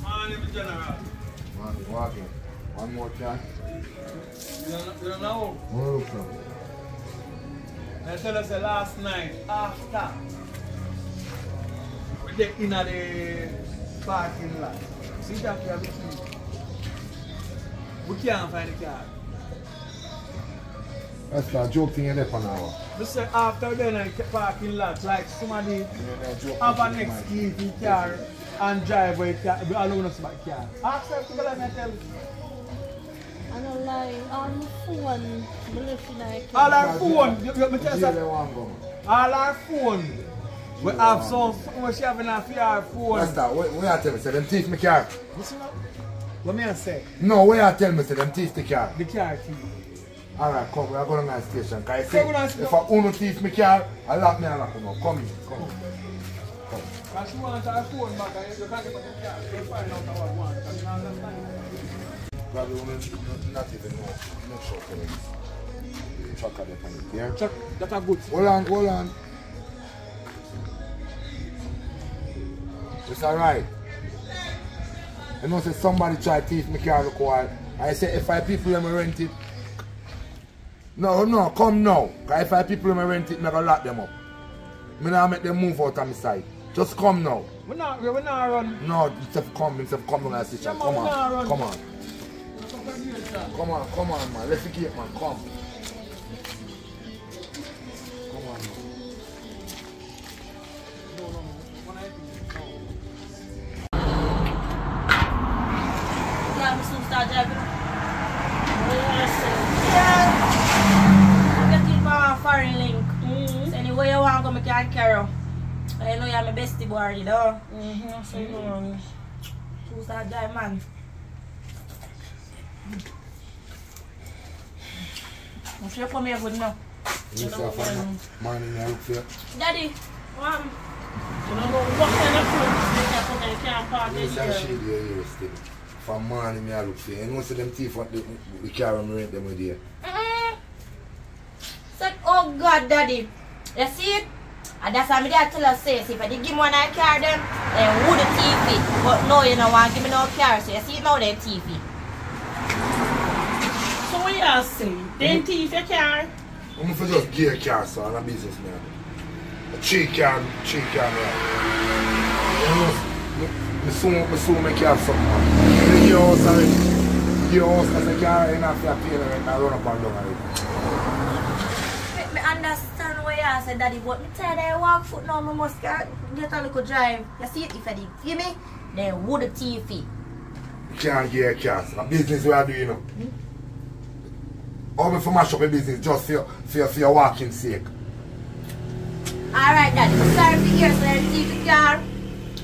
Morning, General. Morning, walking. One more car. You don't know? One look from. They tell us the last night after we get in at the parking lot. See that we have the key. We can't find the car. That's a joke thing in there for now. They say after then I kept parking lot, like somebody have a next key to the car and drive with car, alone us back car. Ask them to go like I tell you. I don't lie. On the phone, I left in my All our phone, you tell us that. All our phone, we have some, we have in our phone. What's that? What you tell me? Say them thief my car. Listen up. What me I say? No, what you tell me? Say them thief the car. The car key. Alright, come, we are going to the station. Because I say, if I own thief my car, I lock me and lock them up. Come here, come. Come. Because she wants her phone back and you can't get the car. You find out what I want. You understand? Probably not even know. Not sure for them. Tracker that on it, yeah? Check, that's a good. Hold on, hold on. It's alright. You know, say somebody try to thief my car look while. I say if I people them rent it. No, come now. Cause if I people them rent it, I'm gonna lock them up. Me not make them move out of my side. Just come now. We not run. No, instead of come down and sit. Come on. Come on, man. Let's get man. Come. Come on, man. Yeah, I'm still start driving. I'm getting my foreign link. So anyway you want to go, I can carry. I know you're my bestie boy already, though. So you know, so start driving, man. I'm sure you come here good now. Yes, sir. Morning, I look for you. Daddy, You don't know what kind of food you can't park Yes, this I year. shade you still. From morning, I look for you. You know, see them thief what the car and rent them with you. Said, oh God, Daddy. You see it? And that's why I tell us, say, if I did give me one I car them, they would TV. But no, you don't want to give me no car, so you see it now, they're TV. So what you say? They thief your car? I'm going to just gear a car, so I'm a businessman. A three car, man. You know, I soon make car something, man. You gear house already. Gear house as a car, and after I pay and I run up and down already. I understand what you said, Daddy, but me tired I walk foot now, I must get a little drive. You see it, if I did give me, they would TV. You can't gear a car, so a business we are doing, you know. All for mash up a business just for your walking sake. Alright, Daddy, I'm sorry for hear so they TV car.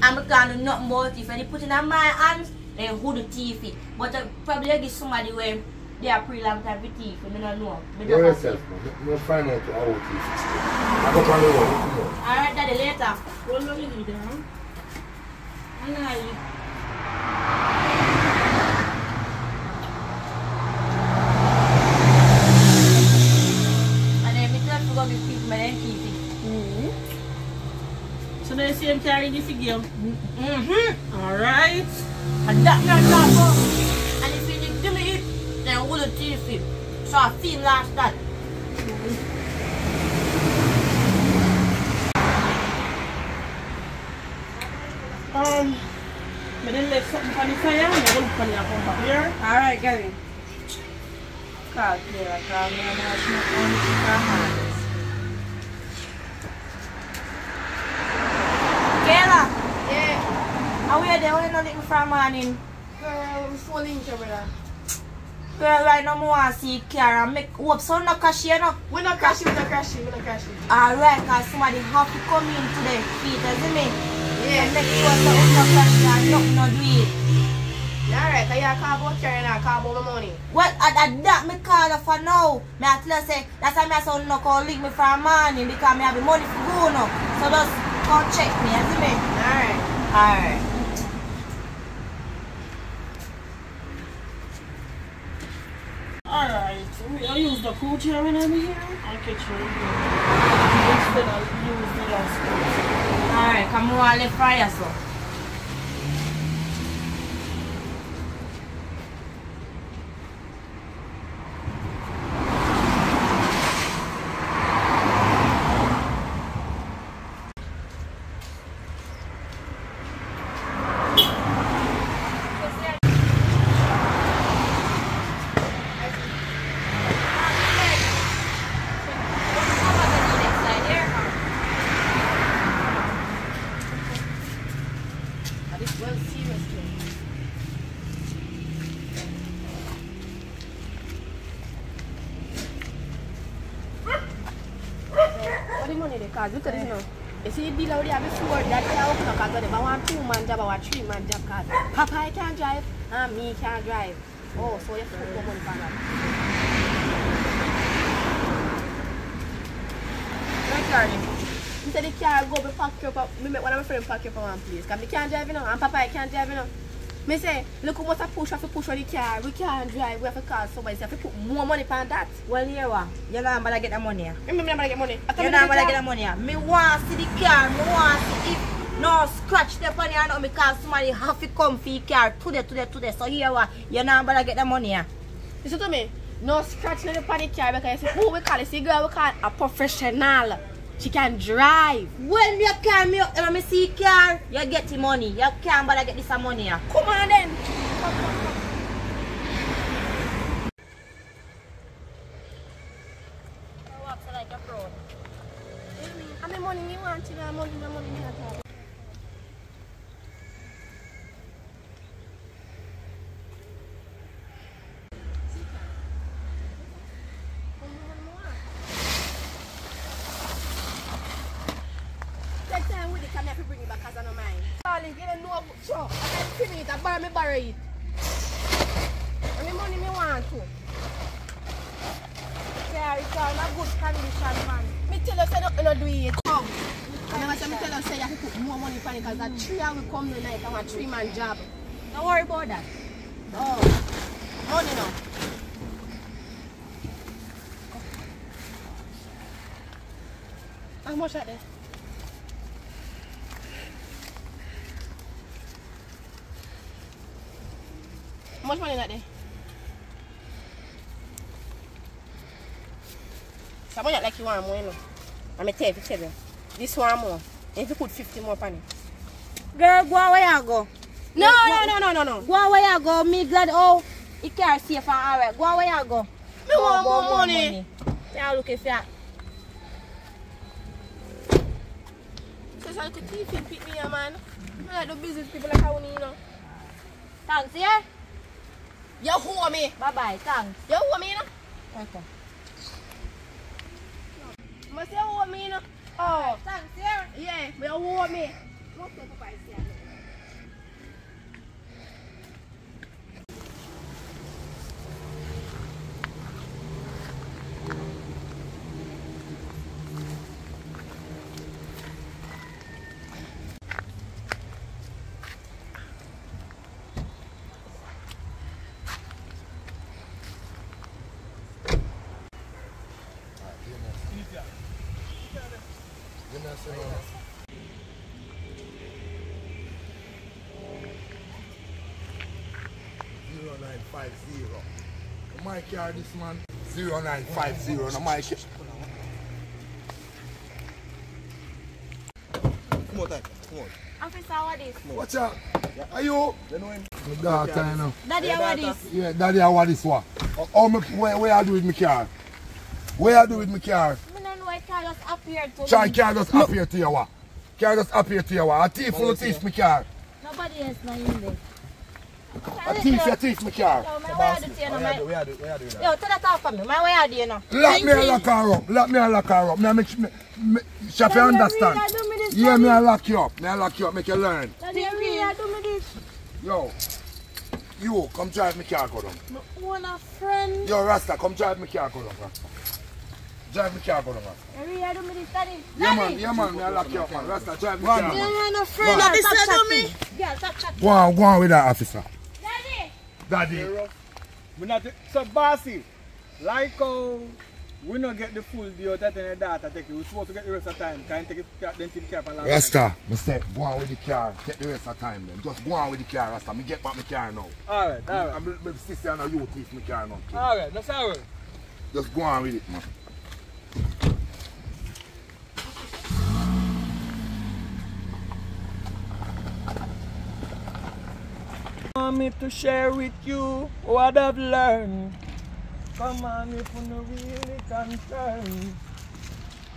I'm not do nothing about it. If they put it in my hands, they would TV. But I probably give somebody where they are pretty long time with TV, I don't know. Go yourself, man. I'm going to find out how it is. I go on the road, come on. Alright, Daddy, later. What do you need, huh? I know you. And then me tell you to go give people my TV. So they see him carrying this game? Alright. And that not talk. And if you give me it, then we'll TV. So I feel like that. I didn't let something on the fire. I'm going to put it up here. Alright, Gary. Call Clara, call me and I'll smoke only to her hands. Kayla! Yeah. How are you there? Why you not looking for a morning? Girl, I'm so linked here, brother. Girl, right now I want to see Kara. Make hope so no cashier, no? We're not crashing. Alright, because somebody have to come in today. Peter, see me? Yeah. Make sure that we no cashier and nothing no do it. Alright, so you call about carrying and call about my money. Well, at that me call her for now. Me I tell her say, that's why I say no call link me for a morning because me have the money for go now. So just come check me, you see me? Alright. Alright. I use the cool chair when I'm here. I'll catch you instead of use the last one. Alright, come on, let's fry us up. Because look at this now. You see the deal out there before that they open up because they want 2-man job or 3-man job because Papa I can't drive and me can't drive. Oh, so you have to put more money for that. Right, darling. You said the car go be pack you up. Me make one of my friends pack you up at one place. Because me can't drive you know and Papa I can't drive you know. Me say, look how much I push, have to push on the car. We can't drive, we have to call somebody. So I have to put more money on that. Well, here what? You're not going to get the money. I'm not going to get money. You're not going to get the money. Me want to see the car. Me want to see if... No, no scratch the money or not because somebody have to come for your car today. So here what? You not better get the money here. Listen to me. No scratch on the car because who we call it? See girl we call a professional. She can drive. When you carry me up and I see your car, you get the money. You can't better get this money here. Come on then. Come. Like a fraud. How many money you want? You got money you have. Take time with it, can never bring it back as I know mine. Darling, get a no sure. I can finish it, I borrow it. How many money me want to? It's all in a good condition, man. Me tell you, say don't do it. Come. And I tell you, say you have to put more money for it because that 3 hours will come tonight and a 3-man job. Don't worry about that. Oh. Money now. How much are there? How much money is that there? Someone like you want more, you know. I'm going to tell you. This one more. If you put 50 more on it. Girl, go where you go. No. Go where you go. Me glad it can't safe and alright. Go where you go. Me want more money. Yeah, look if you. So I could teeth and pick me, man. I like the business people like how you know. Thanks, yeah? You owe me. Bye-bye, thanks. You owe me, you know? Okay. Must you owe me, you know? Oh. Thanks, yeah? Yeah, but you owe me. What's the price here? My car, this man. 0950. No, my car. Come on, come on. Officer, what is? Watch out. Are you? You know him? My daughter, you know. Daddy, what is? Yeah, daddy, what is what? Where I do with my car? Where I do with my car? I don't know why car just appeared to Try me. car just appear to you what? Car just appear to you what? A thief will thief my car. Nobody else not in there. A thief my car. Yo, my way I do to you now, my... Where I do that? Yo, tell that off for me. My way I do you now. Lock me and lock her up. Lock me and lock her up. Me make she have to understand. Yeah, me and lock you up. Me and lock you up. Make you learn. Daddy, really do me this. Yo, you come drive me car go down. I want a friend. Yo, Rasta, come drive me car go down, Rasta. Drive me car go down, Rasta. You really do me this, Daddy. Yeah, man, me and lock you up, man. Rasta, drive me car, man. You want a friend. Daddy, stop to me. Yeah, stop chatting. Go on with that officer. Daddy. We not so bossy. Like how we not get the full deal that the data take it. We're supposed to get the rest of the time. Can't take it then take the car for long. Rasta, me say go on with the car. Take the rest of the time then. Just go on with the car, Rasta. Me get back my car now. Alright. I'm sister and you thief my car now. Alright, that's alright. Just go on with it, man. Want me to share with you what I've learned. Come on, if you're not really concerned.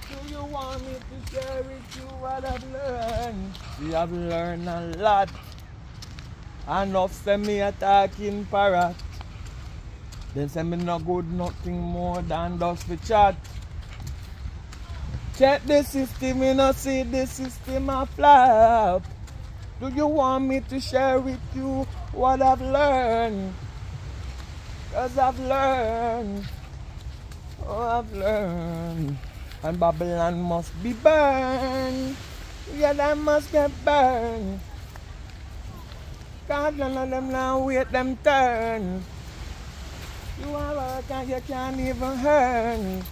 Do you want me to share with you what I've learned? We have learned a lot. Enough send me attacking parrot. Then send me no good nothing more than dust for chat. Check the system, you know see the system a flop. Do you want me to share with you what I've learned? Cause I've learned, I've learned. And Babylon must be burned. Yeah, that must get burned. God, none of them now wait them turn. You are work and you can't even earn.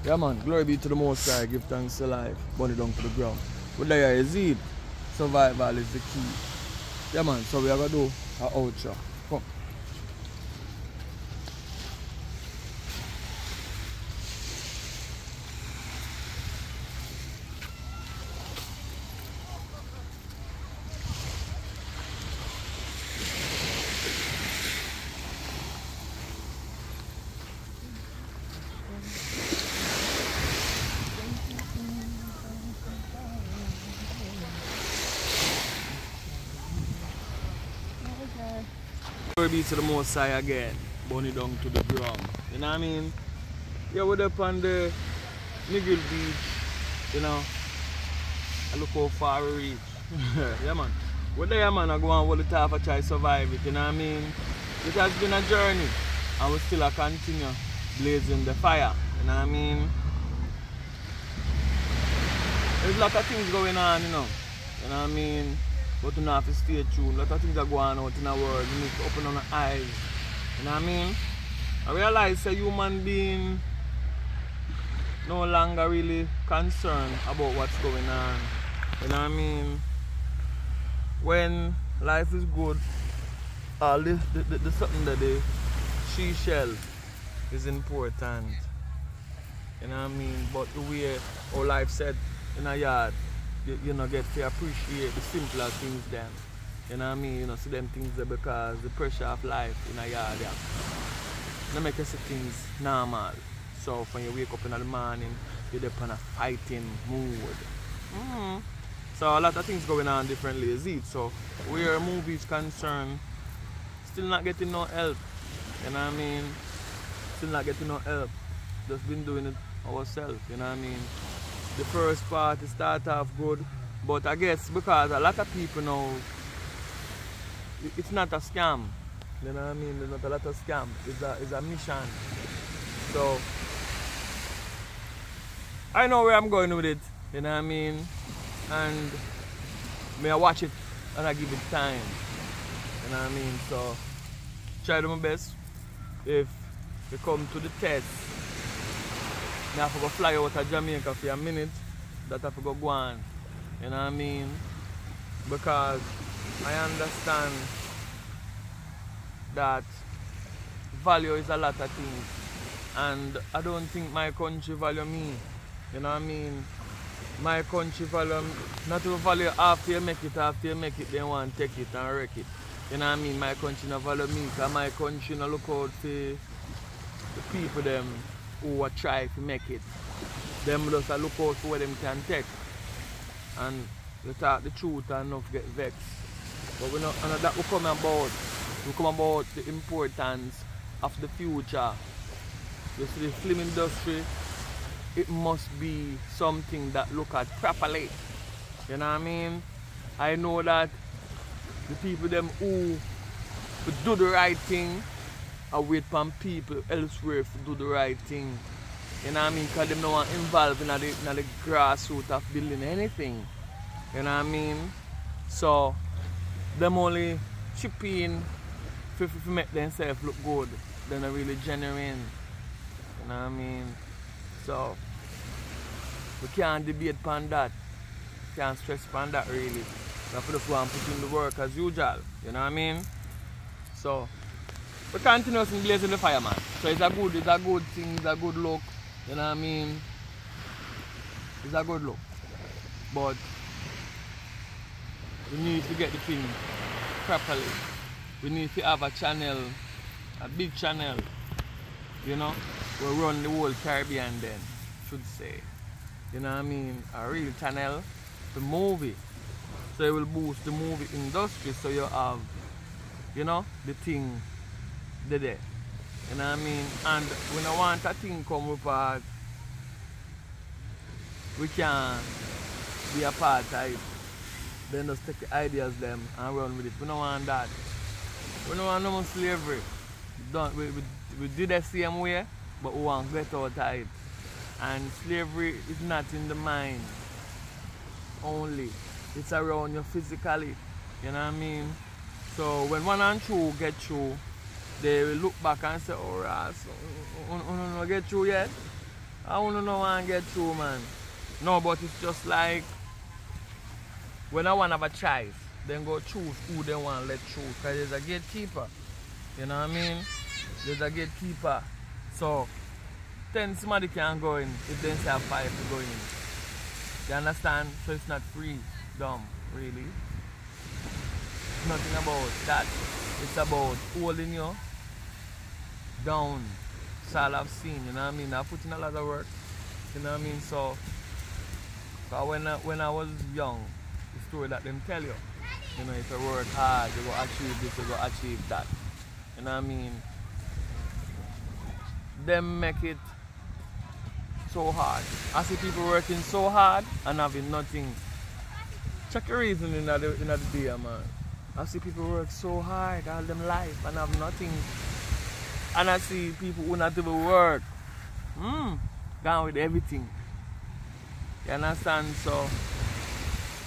Yeah man, glory be to the Most High, give thanks to life, burn it down to the ground. But there is it. Survival is the key. Yeah man, so we are gonna do an outro. Come. Glory be to the Most High again, burn it down to the ground. You know what I mean? Yeah, we're up on the Niggle Beach, you know. I look how far we reach. Yeah man. We're there man, I go on all the time to try to survive it, you know what I mean? It has been a journey and we still continue blazing the fire, you know what I mean? There's a lot of things going on, you know what I mean? But you have to stay tuned. A lot of things are going on in the world. You need to open our eyes. You know what I mean? I realize a human being no longer really concerned about what's going on. You know what I mean? When life is good, all the something that the seashell is important. You know what I mean? But the way our life set in a yard, you know, get to appreciate the simpler things then. You know what I mean? You know, see them things there because the pressure of life in a yard, yeah. They make you see things normal. So when you wake up in the morning, you're there on a fighting mood. So a lot of things going on differently, is it? So where movies concerned, still not getting no help. You know what I mean? Still not getting no help. Just been doing it ourselves, you know what I mean? The first part start off good, but I guess because a lot of people know it's not a scam. You know what I mean? It's not a lot of scam. It's a mission. So I know where I'm going with it. You know what I mean? And may I watch it and I give it time. You know what I mean? So try to do my best. If we come to the test, I have to go fly out of Jamaica for a minute, that I have to go on. You know what I mean? Because I understand that value is a lot of things. And I don't think my country value me. You know what I mean? My country value, not to value after you make it, they want to take it and wreck it. You know what I mean? My country not value me, because my country not look out for the people them who are trying to make it. Them just look out for what them can take. And they talk the truth and enough get vexed. But we know that we come about the importance of the future. You see the film industry, it must be something that look at properly. You know what I mean? I know that the people them who do the right thing I wait for people elsewhere to do the right thing. You know what I mean? Because them don't want involved in the grassroots of building anything. You know what I mean? So, them only chip in to make themselves look good. They're not really genuine. You know what I mean? So, we can't debate upon that. We can't stress upon that really. We have to just go and put in the work as usual. You know what I mean? So, we continuously blazing the fire, man. So it's a good thing, it's a good look. You know what I mean? It's a good look. But we need to get the thing properly. We need to have a channel, a big channel, you know, we run the whole Caribbean then, should say. You know what I mean? A real channel, the movie. So it will boost the movie industry, so you have, you know, the thing there. You know what I mean? And when I want a thing come apart, we can be a part of it. Then just take the ideas them and run with it. We don't want that. We don't want no more slavery. We do the same way, but we want to get out of it. And slavery is not in the mind only. It's around you physically. You know what I mean? So when one and two get through, they will look back and say, oh, Ras, no get through yet? I don't know want to get through, man. No, but it's just like when I want to have a choice, then go choose who they want to let through. Because there's a gatekeeper. You know what I mean? There's a gatekeeper. So, 10 somebody can go in if they say 5 to go in. You understand? So it's not free, dumb, really. It's nothing about that. It's about holding you down. That's all I've seen, you know what I mean? I put in a lot of work. You know what I mean? So when I was young, the story that them tell you, you know, if you work hard, you will achieve this, you will achieve that. You know what I mean? Them make it so hard. I see people working so hard and having nothing. Check the reason in the day, man. I see people work so hard all them life and have nothing. And I see people who not even work. Gone with everything. You understand? So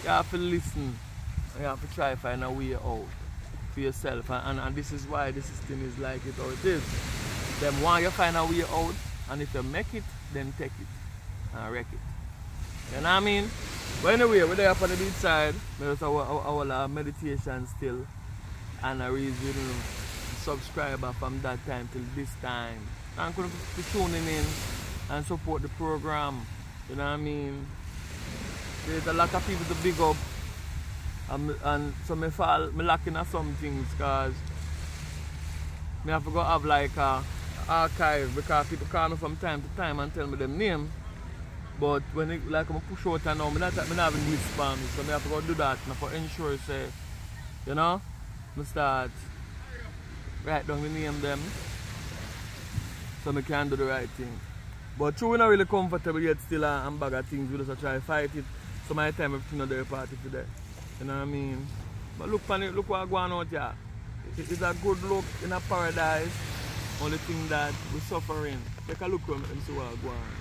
you have to listen. You have to try to find a way out for yourself. And this is why the system is like it how it is. Them want you find a way out, and if you make it, then take it and wreck it. You know what I mean? But anyway, we're there up on the beach side. There's our meditation still. And I raise you know, subscriber from that time till this time. I'm going to be tuning in and support the program. You know what I mean? There's a lot of people to big up. And so me lacking at some things because me have to go have like a archive because people call me from time to time and tell me them name. But when it, like I'm push out and now, I'm not having this for me, so I have to go do that now for ensure say, you know, I start write down the name them so I can do the right thing. But true, we're not really comfortable yet still and bag of things, we just try to fight it. So my time everything on their party today. You know what I mean? But look on it, look what's going on out here. It's a good look in a paradise. Only thing that we're suffering. Take a look and see what's going on.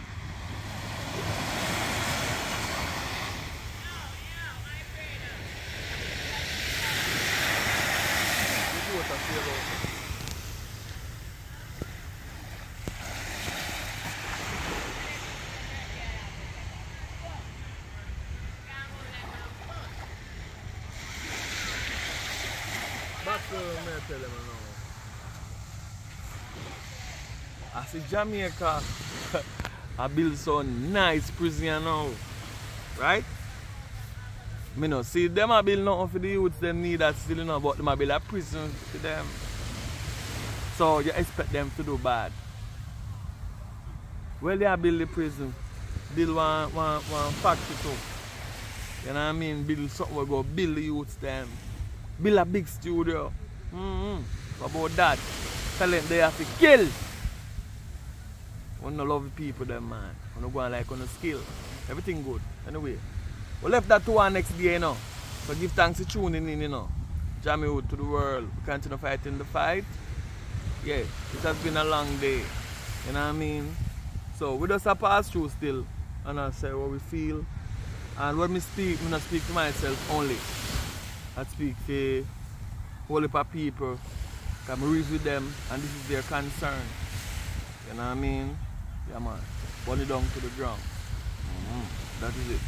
Tell them now. I see Jamaica I build some nice prison now. Right? Me no see them I build nothing for the youths them need that still, you know, but them I build a prison for them. So you expect them to do bad. Well, they build the prison. Build one factory too. You know what I mean? Build something we go build the youths them. Build a big studio. About that, tell them they have to kill. We don't love the people them, man. We don't go on like on a skill. Everything good. Anyway, we left that to our next day, you know. So give thanks for tuning in, you know. JAMMIWOOD to the world. We continue fighting the fight. Yeah, it has been a long day. You know what I mean? So we just have to pass through still and I say what we feel. And when me speak, I don't speak to myself only. I speak to whole heap of people, because I reach with them and this is their concern. You know what I mean? Yeah man, burn it down to the ground. That is it.